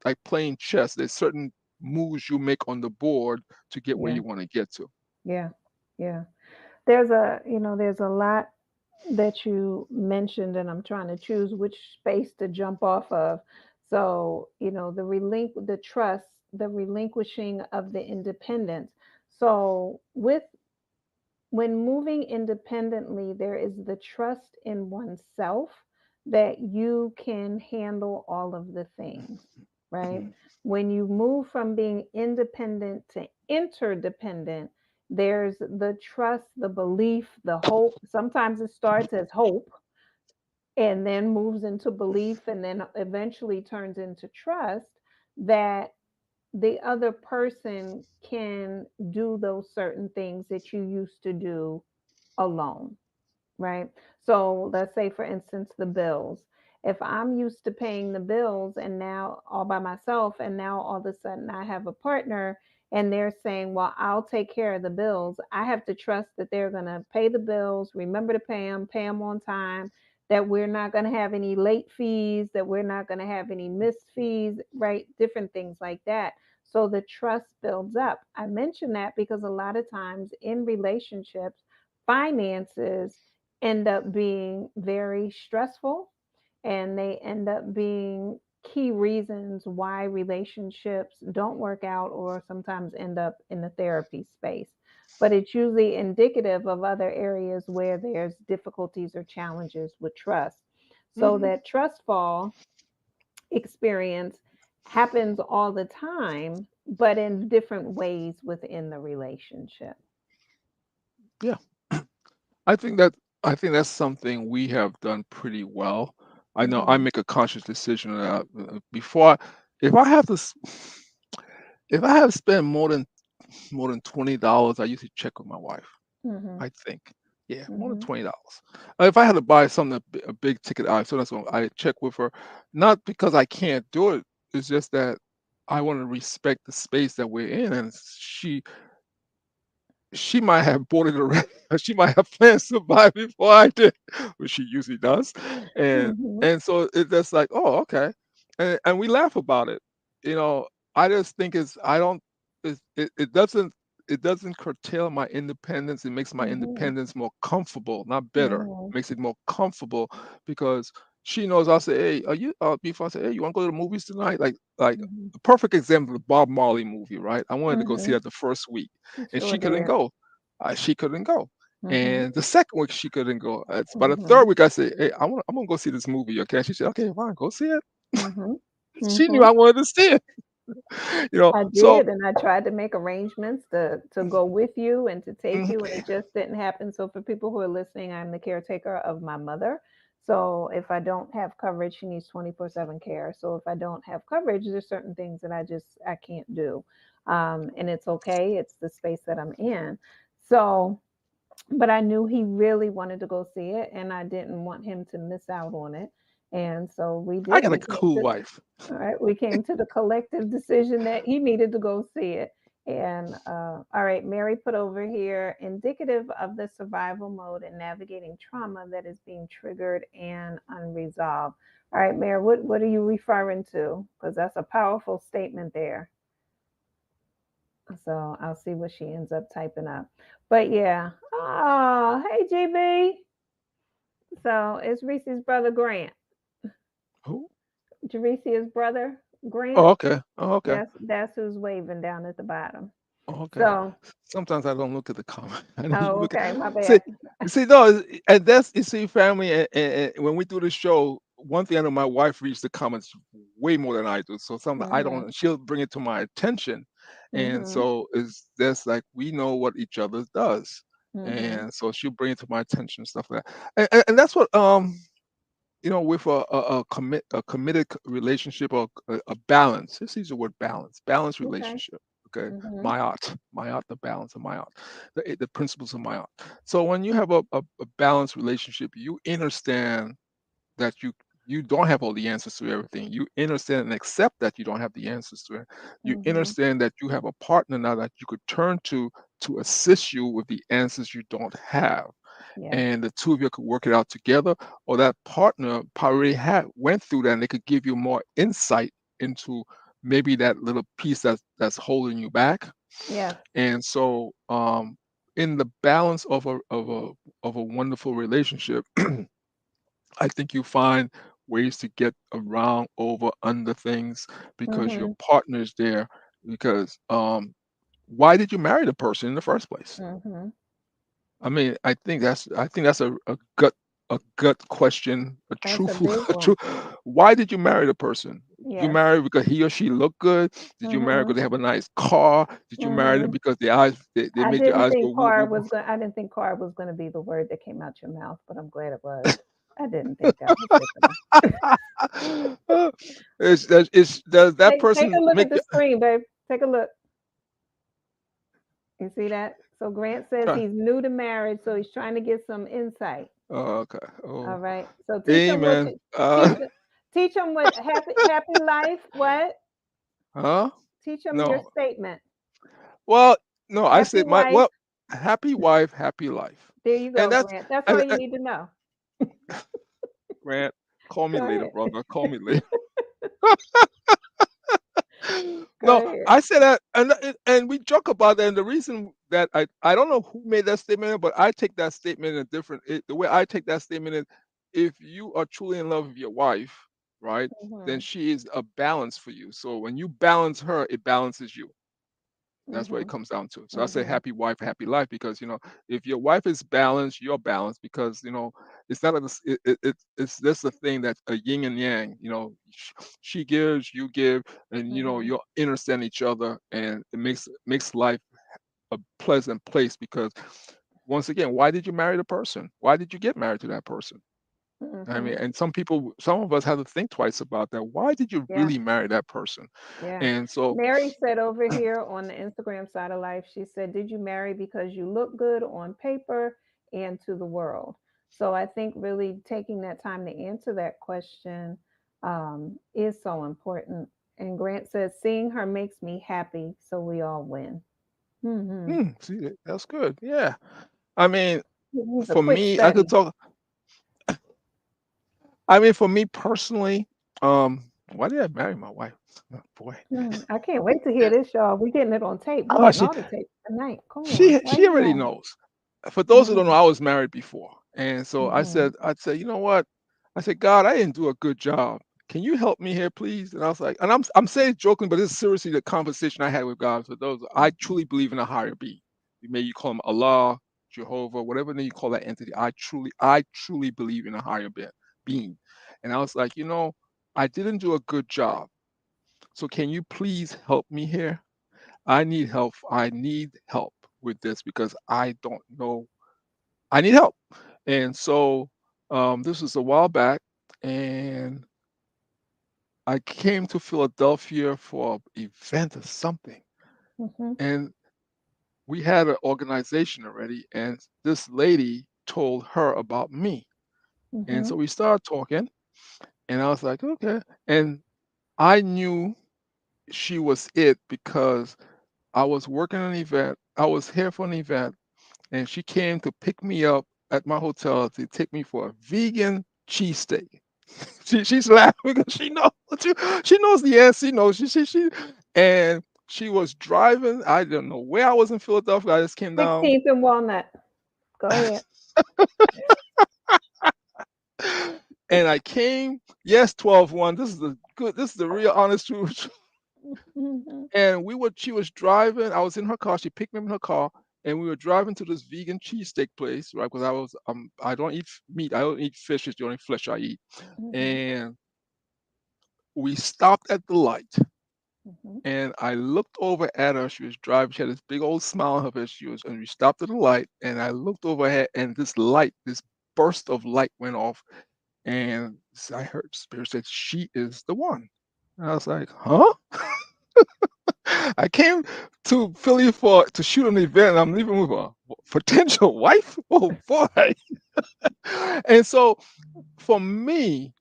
like playing chess. There's certain moves you make on the board to get where Yeah. you want to get to. Yeah. Yeah. There's a lot that you mentioned, and I'm trying to choose which space to jump off of. So, the trust, the relinquishing of the independence. So, when moving independently, there is the trust in oneself that you can handle all of the things, right? Mhm. When you move from being independent to interdependent, there's the trust, the belief, the hope. Sometimes it starts as hope and then moves into belief and then eventually turns into trust that the other person can do those certain things that you used to do alone, right? So let's say, for instance, the bills. If I'm used to paying the bills and now all by myself, and now all of a sudden I have a partner and they're saying, well, I'll take care of the bills, I have to trust that they're going to pay the bills, remember to pay them on time, that we're not going to have any late fees, that we're not going to have any missed fees, right? Different things like that. So the trust builds up. I mention that because a lot of times in relationships, finances end up being very stressful, and they end up being key reasons why relationships don't work out or sometimes end up in the therapy space. But it's usually indicative of other areas where there's difficulties or challenges with trust. So Mhm. that trust fall experience happens all the time, but in different ways within the relationship. Yeah. I think that I think that's something we have done pretty well. I know I Hmm. make a conscious decision that before if I have to if I have spent more than $20, I usually check with my wife. Hmm. I think. Yeah, more than Hmm. $20. If I had to buy something a big ticket item, so that's what I check with her. Not because I can't do it. It's just that I want to respect the space that we're in, and she might have bought it already. She might have plans to buy before I did, which she usually does. And Hmm. and so it's just like, oh, okay. And we laugh about it. You know, I just think I don't it doesn't curtail my independence. It makes my Hmm. independence more comfortable, not better. Mhm, Makes it more comfortable because she knows I'll say, hey, are you before I say, hey, you want to go to the movies tonight? Like mhm, a perfect example, the Bob Marley movie, right? I wanted to go see mhm. that the first week and Sure she couldn't did. go. She couldn't go. Mhm, And the second week she couldn't go. It's by the third mhm, week I said, "Hey, I'm gonna go see this movie." Okay, she said, "Okay, fine, go see it." mhm, She knew mhm. I wanted to see it. I So did, and I tried to make arrangements to go with you and to take mhm, you, and it just didn't happen. So for people who are listening, I'm the caretaker of my mother. So if I don't have coverage, she needs 24/7 care. So if I don't have coverage, there's certain things that I can't do. And it's okay. It's the space that I'm in. So, but I knew he really wanted to go see it, and I didn't want him to miss out on it. And so we I did. got a We came cool to wife. all right, we came to the collective decision that he needed to go see it. And all right, Mary put over here indicative of the survival mode and navigating trauma that is being triggered and unresolved. All right, Mary, what are you referring to? Because that's a powerful statement there. So I'll see what she ends up typing up. But yeah. Oh, hey, GB. So it's Reese's brother Grant. Who? Jareecia's brother Grant. Oh, okay. Oh, okay. That's who's waving down at the bottom. Oh, okay. So, Sometimes I don't look at the comment. I need to oh, look at. okay, my See, bad. no, and that's family. And when we do the show, one thing I know, my wife reads the comments way more than I do. So something I Mhm, don't. She'll bring it to my attention, and mhm, so is that's like we know what each other does, mhm, and so she'll bring it to my attention, stuff like that. And that's what with a committed relationship or a balance. Let's use the word balance okay, relationship. Okay, mhm, my art, the balance of my art, the principles of my art. So when you have a balanced relationship, you understand that you don't have all the answers to everything. You understand and accept that you don't have the answers to it. You Mhm. understand that you have a partner now that you could turn to assist you with the answers you don't have, Yes. and the two of you could work it out together, or that partner probably had went through that and they could give you more insight into maybe that little piece that's holding you back. Yes. And so in the balance of a wonderful relationship, I think you find ways to get around, over, under things because your Mhm. partner is there. Because why did you marry the person in the first place? Mhm. I mean, I think that's a gut question, a That's a truthful big a one. true. Why did you marry the person? Did you Yes. marry because he or she looked good? Did you marry because Mhm. they have a nice car? Did you marry them Mhm. because their eyes they I made your didn't eyes go think woo car woo woo? was going. I didn't think car was going to be the word that came out your mouth, but I'm glad it was. I didn't think that was listening. Does that Take a person look make at the you screen, babe. Take a look. You see that? So Grant says try? he's new to marriage, so he's trying to get some insight. Oh, okay. All Oh, right. So amen. teach teach him what happy life. What? Huh? Teach him your No. statement. Well, no. I Happy said my wife. well, happy wife, happy life, There you and go, Grant. That's all and, you need to know. Grant, call me Go later, ahead. brother. Call me later. Go No, ahead. I said that, and we joke about that. And the reason that I don't know who made that statement, but I take that statement in a different. The way I take that statement is, if you are truly in love with your wife, right, then Mhm. she is a balance for you. So when you balance her, it balances you. That's what it Mhm. comes down to. So I say Mhm. happy wife, happy life, because if your wife is balanced, you're balanced, because it's not it's just a thing that's a yin and yang. She gives, you give, and Mhm. you'll understand each other, and it makes life a pleasant place. Because once again, why did you marry the person? Why did you get married to that person? I mean, Mhm. and some of us have to think twice about that. Why did you Yeah. really marry that person? Yeah. And so, Mary said over here on the Instagram side of life, she said, "Did you marry because you look good on paper and to the world?" So I think really taking that time to answer that question is so important. And Grant says, "Seeing her makes me happy, so we all win." Hmm. see, that's good. Yeah. I mean, He's a for quick me, I could study. talk. I mean, for me personally, why did I marry my wife? Oh, boy. I can't wait to hear this, y'all. We getting it on tape. We Oh, getting she all the tape tonight. Come on. she Why she you already mad? knows. For those who don't know, Hmm. I was married before, and so Hmm. I'd say, you know what? I said, God, I didn't do a good job. Can you help me here, please? And I was like, and I'm saying it joking, but this is seriously the conversation I had with God. For those, I Hmm. truly believe in a higher being. You call him Allah, Jehovah, whatever name you call that entity. I truly believe in a higher being. And I was like, I didn't do a good job. So can you please help me here? I need help. I need help with this because I don't know. I need help. And so this was a while back, and I came to Philadelphia for an event or something. Hmm. And we had an organization already, and this lady told her about me. And Hmm. so we started talking, and I was like, okay. And I knew she was it because I was working an event. I was here for an event, and she came to pick me up at my hotel to take me for a vegan cheesesteak. She's laughing because she knows the answer. She knows and she was driving. I don't know where I was in Philadelphia. I just came down, 16th and Walnut. Go ahead. and I came. Yes, 12-1. This is the good. This is the real honest truth. Hmm. And she was driving. I was in her car. She picked me up in her car, and we were driving to this vegan cheesesteak place, right? Because I don't eat meat. I don't eat fish. It's the only flesh I eat. Hmm. And we stopped at the light, Hmm. and I looked over at her. She was driving. She had this big old smile on her face. And we stopped at the light, and I looked over her, and this burst of light went off, and I heard Spirit said, "She is the one." And I was like, "Huh?" I came to Philly to shoot an event, and I'm leaving with a potential wife. Oh boy! And so for me,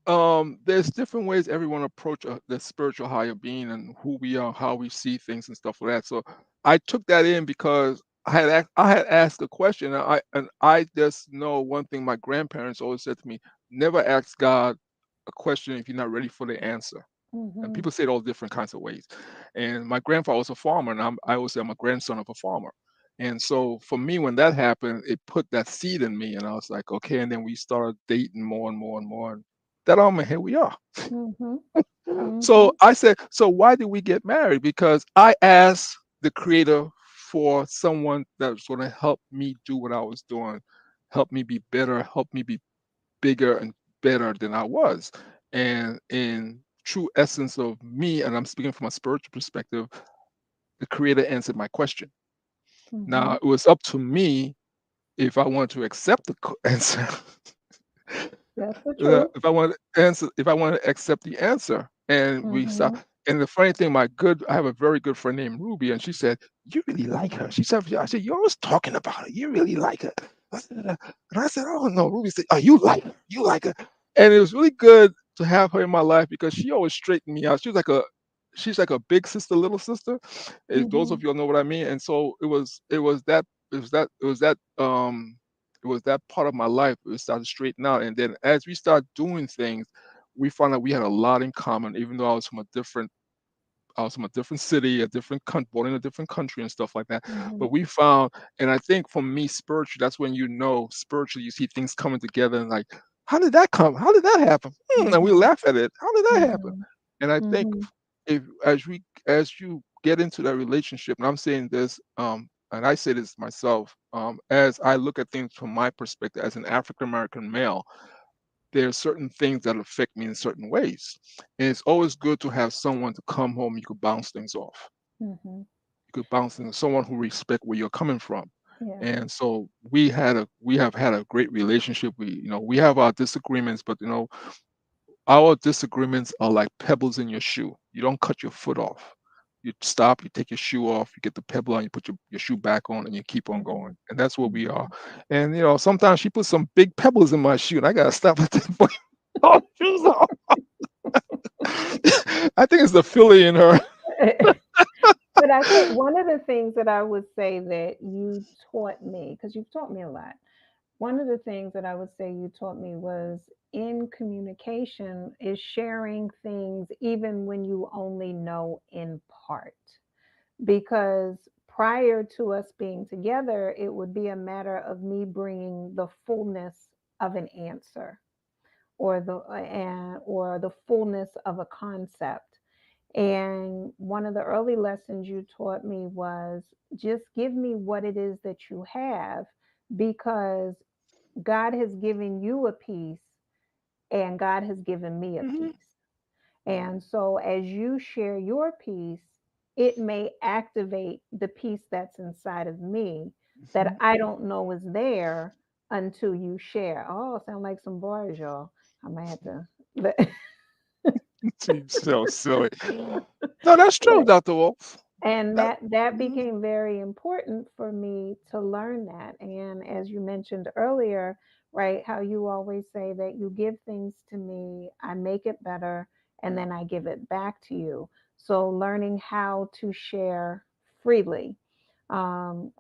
There's different ways everyone approach the spiritual higher being and who we are, how we see things and stuff like that. So I took that in because I had asked a question, and I just know one thing. My grandparents always said to me, "Never ask God a question if you're not ready for the answer." And Mhm. people say it all different kinds of ways. And my grandfather was a farmer, and I always say I'm a grandson of a farmer. And so for me, when that happened, it put that seed in me, and I was like, okay. And then we started dating more and more and more, and that on here we are. Mhm. So Mhm. I said, so why did we get married? Because I asked the Creator for someone that's going to help me do what I was doing, help me be better, help me be bigger and better than I was. And in true essence of me, and I'm speaking from a spiritual perspective, the Creator answered my question. Now Mhm. it was up to me if I want to accept the answer. That's the truth. If I want to accept the answer, and we saw. Mhm. And the funny thing, I have a very good friend named Ruby, and she said, "You really like her." She said, "I said you're always talking about her. You really like her." And I said, "Oh no." Ruby said, "Oh, you like her. You like her." And it was really good to have her in my life because she always straightened me out. She's like a big sister, little sister. If those of Mhm. you all know what I mean. And so it was that part of my life. It started to straighten out, and then as we started doing things, we found out we had a lot in common. Even though I was from a different city, born in a different country and stuff like that. Mhm. But we found, and I think for me, spiritually, that's when you know spiritually, you see things coming together and like, how did that come? How did that happen? And we Mhm. laugh at it. How did that happen? Mhm. And I think Mhm. if as you get into that relationship, and I'm saying this, and I say this myself, as I look at things from my perspective as an African American male, there are certain things that affect me in certain ways. And it's always good to have someone to come home you could bounce things off. Mhm. You could bounce things, someone who respect where you're coming from. Yeah. And so we have had a great relationship. We have our disagreements, but our disagreements are like pebbles in your shoe. You don't cut your foot off. You stop, you take your shoe off, you get the pebble on, you put your shoe back on, and you keep on going. Mhm. And that's what we are. Mhm. And sometimes she puts some big pebbles in my shoe, and I gotta stop at that point. Oh, shoes off. I think it's the Philly in her. But I think one of the things that I would say that you taught me, because you've taught me a lot, one of the things that I would say you taught me was in communication is sharing things even when you only know in part. Because prior to us being together, it would be a matter of me bringing the fullness of an answer or the fullness of a concept. And one of the early lessons you taught me was just give me what it is that you have, because God has given you a piece and God has given me a Mhm. piece. And so as you share your piece, it may activate the piece that's inside of me that Mhm. I don't know is there until you share. Oh, sound like some bars, y'all. I might have to let, Seems so silly. No, that's true, let Dr. Wolf. and That that mhm, became very important for me to learn that. And as you mentioned earlier, right, how you always say that you give things to me, I make it better, and then I give it back to you. So learning how to share freely.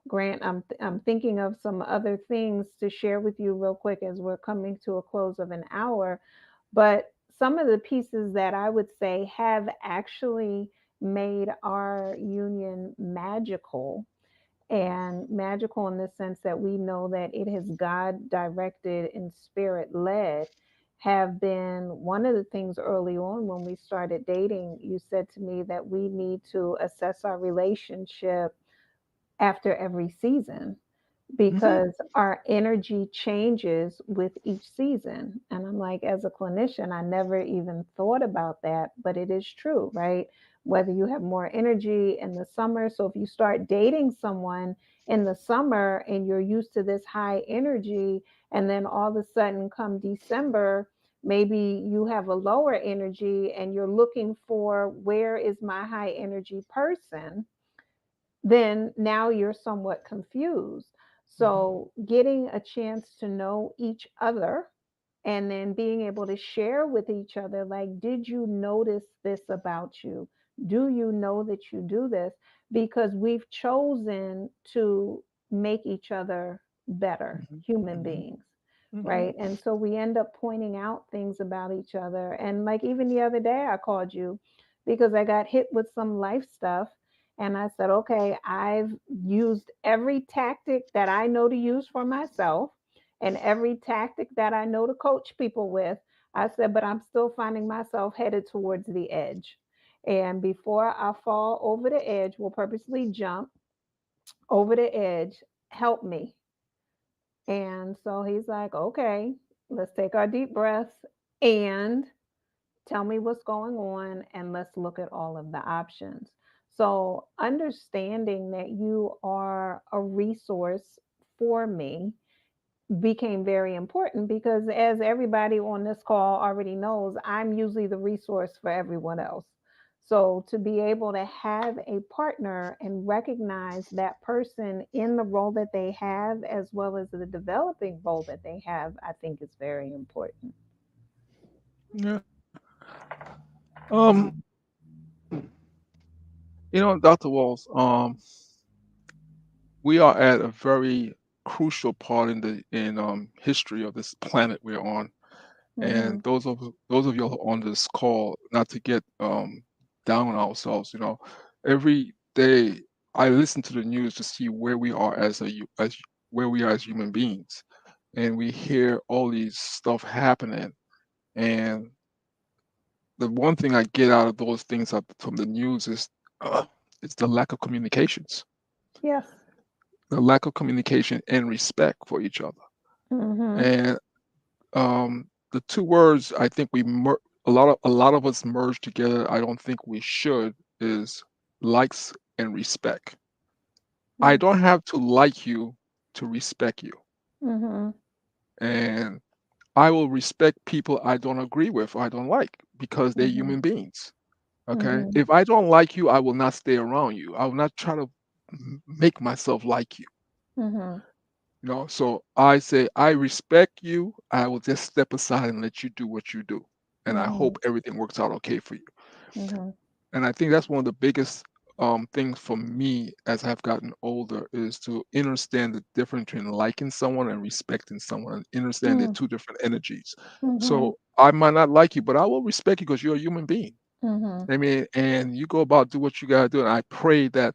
Grant, I'm thinking of some other things to share with you real quick as we're coming to a close of an hour. But some of the pieces that I would say have actually made our union magical, and magical in the sense that we know that it has God directed and spirit led, have been one of the things early on when we started dating. You said to me that we need to assess our relationship after every season mhm, because our energy changes with each season. And I'm like, as a clinician, I never even thought about that, but it is true, right? Whether you have more energy in the summer. So if you start dating someone in the summer and you're used to this high energy, and then all of a sudden come December, maybe you have a lower energy and you're looking for where is my high energy person, then now you're somewhat confused. mhm, So, getting a chance to know each other and then being able to share with each other, like, did you notice this about you? Do you know that you do this? Because we've chosen to make each other better Mhm. human Mhm. beings, Mhm. right? And so we end up pointing out things about each other. And like even the other day, I called you because I got hit with some life stuff. And I said, okay, I've used every tactic that I know to use for myself and every tactic that I know to coach people with. I said, but I'm still finding myself headed towards the edge. And before I fall over the edge, will purposely jump over the edge, help me. And so he's like, okay, let's take our deep breaths and tell me what's going on and let's look at all of the options. So, understanding that you are a resource for me became very important because, as everybody on this call already knows, I'm usually the resource for everyone else. So, to be able to have a partner and recognize that person in the role that they have, as well as the developing role that they have, I think is very important. Yeah. Um, Dr. Walls, we are at a very crucial part in the in history of this planet we're on. And Hmm. those of you on this call, not to get down on ourselves, every day I listen to the news to see where we are as where we are as human beings, and we hear all these stuff happening. And the one thing I get out of those things from the news is it's the lack of communications, Yes. the lack of communication and respect for each other. Hmm. And the two words I think a lot of us merge together. I don't think we should is likes and respect. I don't have to like you to respect you, Hmm. and I will respect people I don't agree with or I don't like because they're Hmm. human beings. Okay, Hmm. if I don't like you, I will not stay around you. I will not try to make myself like you. Hmm. So I say I respect you. I will just step aside and let you do what you do, and I Hmm. hope everything works out okay for you. Hmm. And I think that's one of the biggest things for me as I've gotten older is to understand the difference between liking someone and respecting someone, and understand they're two different energies. Hmm. So I might not like you, but I will respect you because you're a human being. Hmm. I mean, and you go about do what you gotta do, and I pray that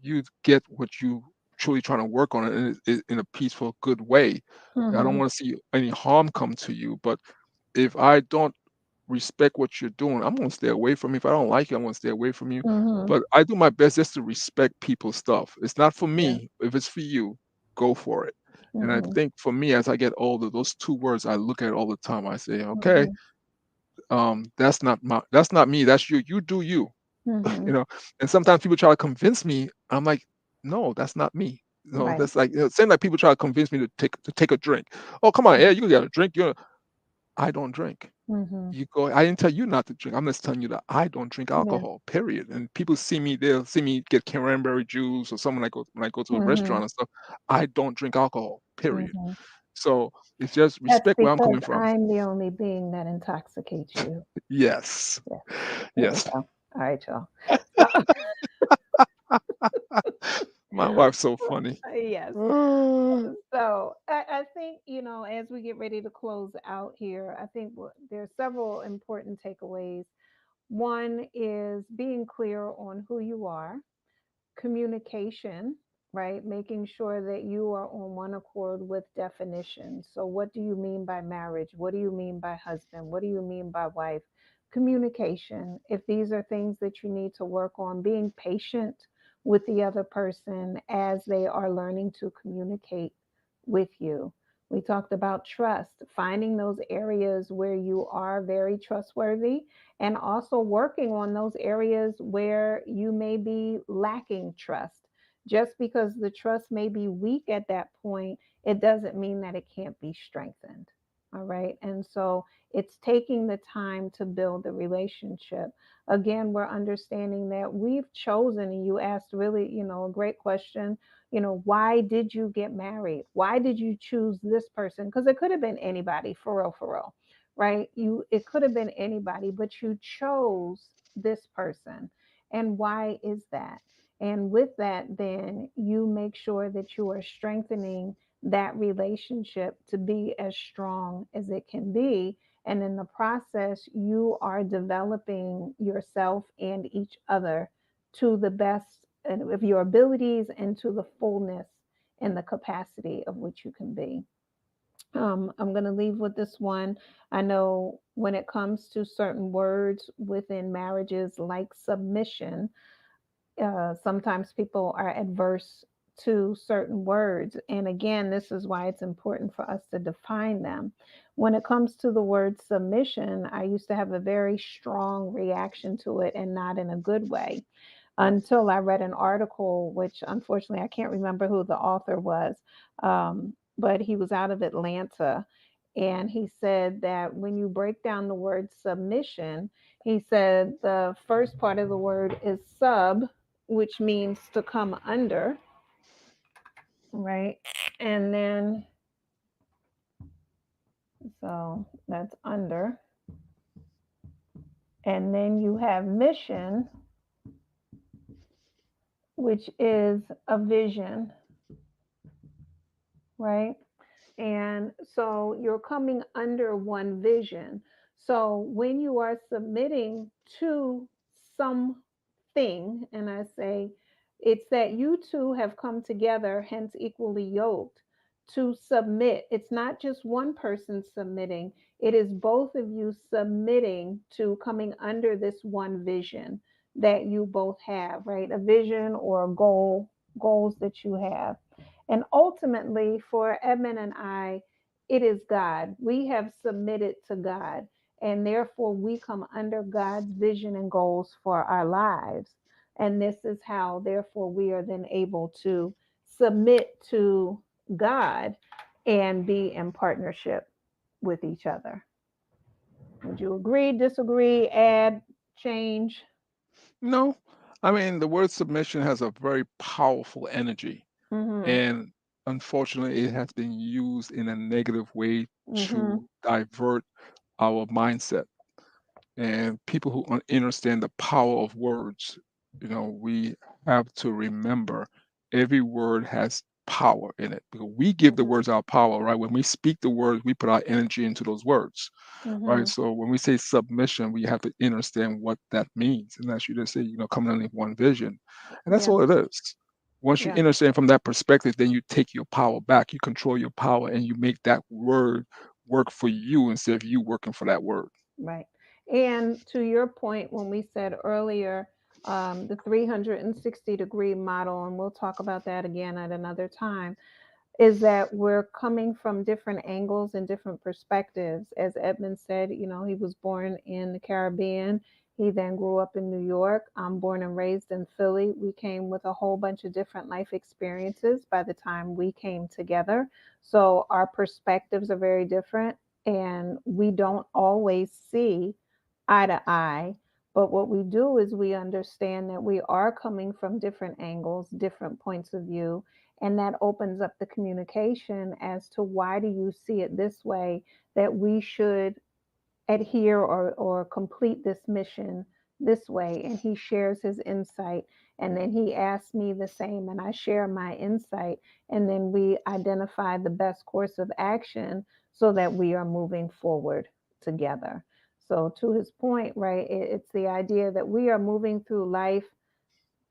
you get what you truly trying to work on it in a peaceful, good way. I don't Hmm. want to see any harm come to you, but if I don't respect what you're doing, I'm gonna stay away from you. If I don't like you, I'm gonna stay away from you. Hmm. But I do my best just to respect people's stuff. It's not for Yeah. me. If it's for you, go for it. And I Hmm. think for me, as I get older, those two words I look at all the time. I say, okay, Hmm. that's not me. That's you. You do you. Hmm. you know and sometimes people try to convince me. I'm like, no, that's not me. Right. That's like, same like people try to convince me to take a drink. Oh, come on, Ed, you got a drink. I don't drink. Hmm. You go, I didn't tell you not to drink. I'm just telling you that I don't drink Yeah. alcohol, period. And people see me, they'll see me get cranberry juice or something, like when I go to a Hmm. restaurant and stuff. I don't drink alcohol, period. Hmm. So it's just That's respect where I'm because coming from. I'm the only being that intoxicates you. Yes. Yeah. There we Yes. go. All right, y'all. So, My wife's so funny. yes. Uh, So I think, as we get ready to close out here, I think there's several important takeaways. One is being clear on who you are, communication, right? Making sure that you are on one accord with definitions. So, what do you mean by marriage? What do you mean by husband? What do you mean by wife? Communication. If these are things that you need to work on, being patient with the other person as they are learning to communicate with you. We talked about trust, finding those areas where you are very trustworthy and also working on those areas where you may be lacking trust. Just because the trust may be weak at that point, it doesn't mean that it can't be strengthened. All right. And so it's taking the time to build the relationship. Again, we're understanding that we've chosen, and you asked really, a great question. why did you get married? Why did you choose this person? Because it could have been anybody, for real, right? It could have been anybody, but you chose this person. And why is that? And with that, then you make sure that you are strengthening that relationship to be as strong as it can be. And in the process, you are developing yourself and each other to the best of your abilities and to the fullness and the capacity of which you can be. I'm going to leave with this one. I know when it comes to certain words within marriages, like submission, sometimes people are adverse to certain words. And again, this is why it's important for us to define them. When it comes to the word submission, I used to have a very strong reaction to it, and not in a good way, until I read an article, which unfortunately I can't remember who the author was, but he was out of Atlanta. And he said that when you break down the word submission, he said the first part of the word is sub, which means to come under, right? And then, so that's under. And then you have mission, which is a vision, right? And so you're coming under one vision. So when you are submitting to something, and I say it's that you two have come together, hence equally yoked, to submit. It's not just one person submitting, it is both of you submitting to coming under this one vision that you both have, right? A vision or a goal, goals that you have. And ultimately, for Edmund and I, it is God. We have submitted to God, and therefore we come under God's vision and goals for our lives. And this is how, therefore, we are then able to submit to God and be in partnership with each other. Would you agree, disagree, add, change? No, I mean, the word submission has a very powerful energy, Mm-hmm. and unfortunately, it has been used in a negative way Mm-hmm. to divert our mindset. And people who understand the power of words, we have to remember every word has power in it, because we give the Mm-hmm. words our power, right? When we speak the words, we put our energy into those words, right? Mm-hmm. So when we say submission, we have to understand what that means. And as you just say, coming underneath one vision. And that's Yeah. all it is. Once you Yeah. understand from that perspective, then you take your power back, you control your power, and you make that word work for you instead of you working for that word. Right. And to your point, when we said earlier, the 360-degree model, and we'll talk about that again at another time, is that we're coming from different angles and different perspectives. As Edmund said, he was born in the Caribbean. He then grew up in New York. I'm born and raised in Philly. We came with a whole bunch of different life experiences by the time we came together. So our perspectives are very different, and we don't always see eye to eye. But what we do is we understand that we are coming from different angles, different points of view, and that opens up the communication as to why do you see it this way, that we should adhere or complete this mission this way. And he shares his insight, and then he asks me the same, and I share my insight, and then we identify the best course of action so that we are moving forward together. So to his point, right, it's the idea that we are moving through life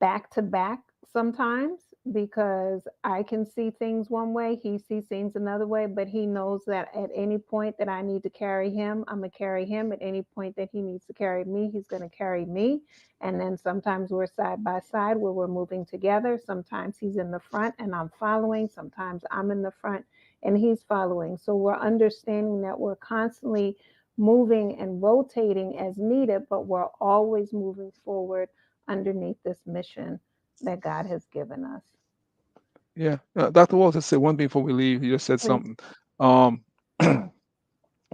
back to back sometimes, because I can see things one way, he sees things another way, but he knows that at any point that I need to carry him, I'm going to carry him. At any point that he needs to carry me, he's going to carry me. And then sometimes we're side by side where we're moving together. Sometimes he's in the front and I'm following. Sometimes I'm in the front and he's following. So we're understanding that we're constantly moving and rotating as needed, but we're always moving forward underneath this mission that God has given us. Yeah. Dr. Walter said one thing before we leave. He just said Please. something. Um,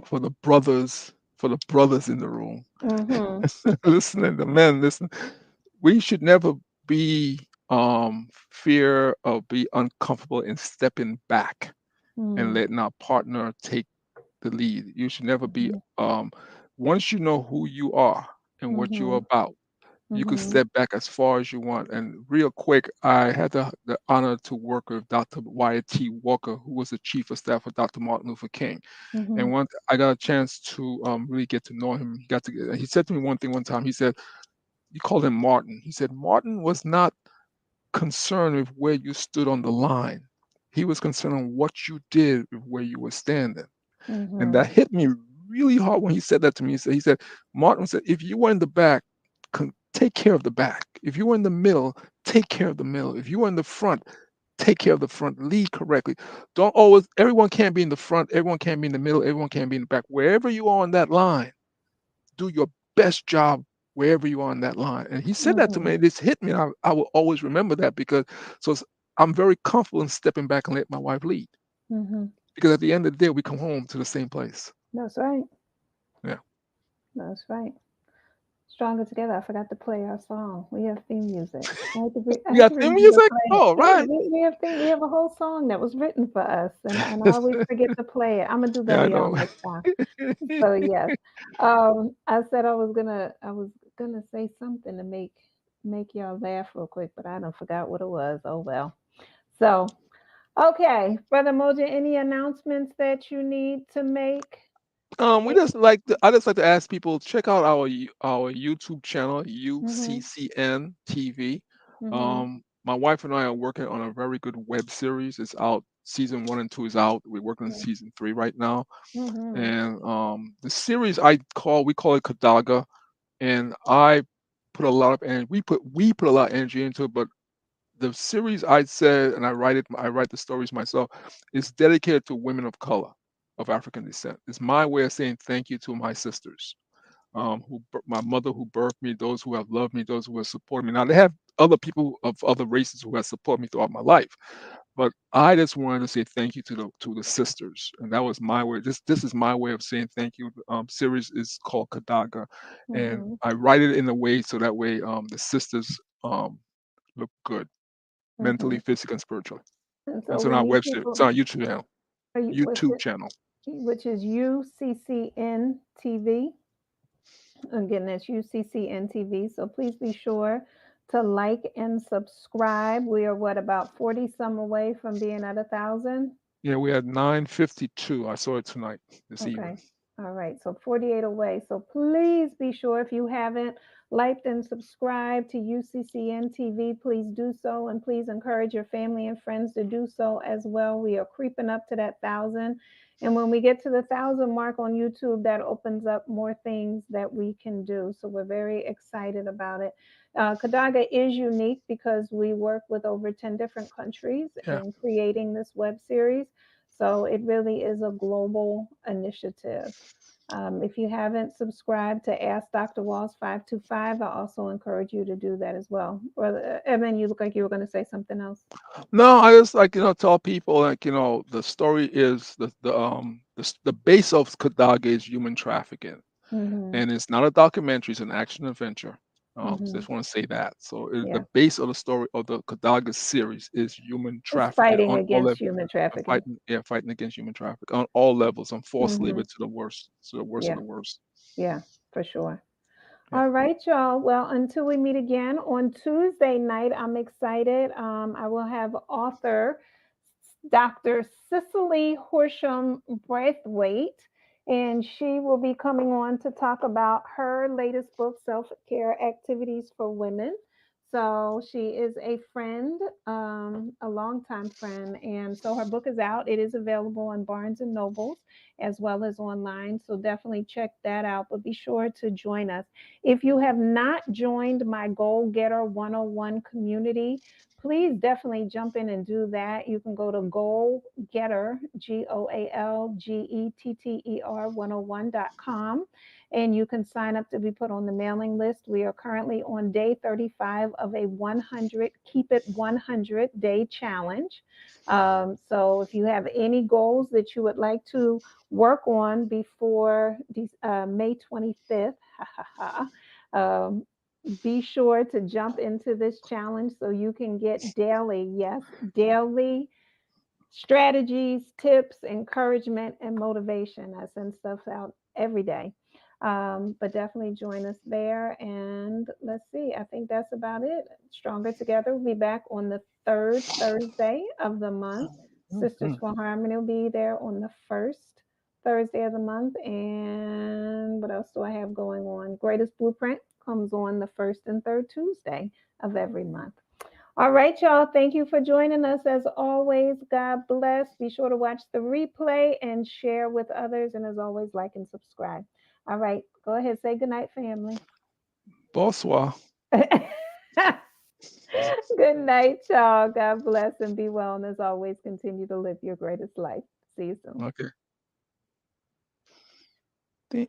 for the brothers in the room, Mm-hmm. listening, the men, listen. We should never be fear of be uncomfortable in stepping back and Mm, letting our partner take the lead. You should never be mhm, once you know who you are and what you're mhm, about, you could mhm, step back as far as you want. And real quick, I had the honor to work with Dr. Wyatt T. Walker, who was the chief of staff of Dr. Martin Luther King. And mhm, one, I got a chance to really get to know him. He said to me one thing one time. He said, "You called him Martin." He said, "Martin was not concerned with where you stood on the line. He was concerned on what you did with where you were standing." And mhm, that hit me really hard when he said that to me. He said, Martin said, if you were in the back, take care of the back. If you were in the middle, take care of the middle. If you were in the front, take care of the front. Lead correctly. Don't always, everyone can't be in the front, everyone can't be in the middle, everyone can't be in the back. Wherever you are on that line, do your best job wherever you are on that line. And he said that to mhm, me. This hit me. And I will always remember that because so I'm very comfortable in stepping back and let my wife lead. mhm. Because at the end of the day, we come home to the same place. That's right. Yeah. That's right. Stronger Together. I forgot to play our song. We have theme music. I We had got to theme remember to music? play it. Oh, Yeah, right. we have a whole song that was written for us, and I always forget to play it. I'm gonna do Yeah, better, I y'all, know. next time. So yes, I said I was gonna say something to make y'all laugh real quick, but I don't forgot what it was. Oh well. So okay, Brother Moja, any announcements that you need to make? We just like to, I just like to ask people check out our YouTube channel Mhm. UCCN TV. Mhm. My wife and I are working on a very good web series. It's out. Season 1 and 2 is out. We're working on season 3 right now. Mhm. And the series we call it Kadaga, and I put a lot of energy. We put a lot of energy into it, but the series I said, and I write the stories myself, is dedicated to women of color of African descent. It's my way of saying thank you to my sisters, my mother who birthed me, those who have loved me, those who have supported me. Now they have other people of other races who have supported me throughout my life, but I just wanted to say thank you to the sisters, and that was my way. This is my way of saying thank you. Series is called Kadaga, and Mhm. I write it in a way so that way the sisters look good mentally, Mhm. physically, and spiritually. And And so it's on our when you website. It's people on our YouTube channel. are you what's YouTube it channel. which is UCCN TV. Again, that's UCCN TV. So please be sure to like and subscribe. We are what about 40 some away from being at 1,000? Yeah, we had 9:52. I saw it tonight, this evening. Okay. All right. So 48 away. So please be sure if you haven't liked and subscribed to UCCN TV, please do so. And please encourage your family and friends to do so as well. We are creeping up to that 1,000. And when we get to the 1,000 mark on YouTube, that opens up more things that we can do. So we're very excited about it. Kadaga is unique because we work with over 10 different countries Yeah. in creating this web series. So it really is a global initiative. If you haven't subscribed to Ask Dr. Walls 525, I also encourage you to do that as well. Brother Evan, you look like you were going to say something else. No, I just like tell people the story is the base of Kadaga is human trafficking, Mm-hmm. and it's not a documentary; it's an action adventure. Mm-hmm. Just want to say that. So the Yeah. base of the story of the Kadaga series is human It's trafficking fighting on all against levels. human trafficking. Fighting against human trafficking on all levels, on forced Mm-hmm. labor to the worst, to the worst of Yeah. the worst. Yeah, for sure. Yeah. All right, y'all. Well, until we meet again on Tuesday night, I'm excited. I will have author Dr. Cicely Horsham Braithwaite, and she will be coming on to talk about her latest book, Self Care Activities for Women. So she is a friend, a longtime friend, and so her book is out. It is available on Barnes and Nobles as well as online. So definitely check that out. But be sure to join us. If you have not joined my Goal Getter 101 community, please definitely jump in and do that. You can go to Goal Getter, GOALGETTER 101.com, and you can sign up to be put on the mailing list. We are currently on day 35 of a 100, Keep It 100 day challenge. So if you have any goals that you would like to work on before May 25th, ha ha ha. Be sure to jump into this challenge so you can get daily, yes, daily strategies, tips, encouragement, and motivation. I send stuff out every day. But definitely join us there. And let's see, I think that's about it. Stronger Together will be back on the third Thursday of the month. Sisters Mhm. for Harmony will be there on the first Thursday of the month. And what else do I have going on? Greatest Blueprint comes on the first and third Tuesday of every month. All right, y'all. Thank you for joining us as always. God bless. Be sure to watch the replay and share with others. And as always, like and subscribe. All right. Go ahead. Say goodnight, family. Bonsoir. Good night, y'all. God bless and be well. And as always, continue to live your greatest life. See you soon. Okay.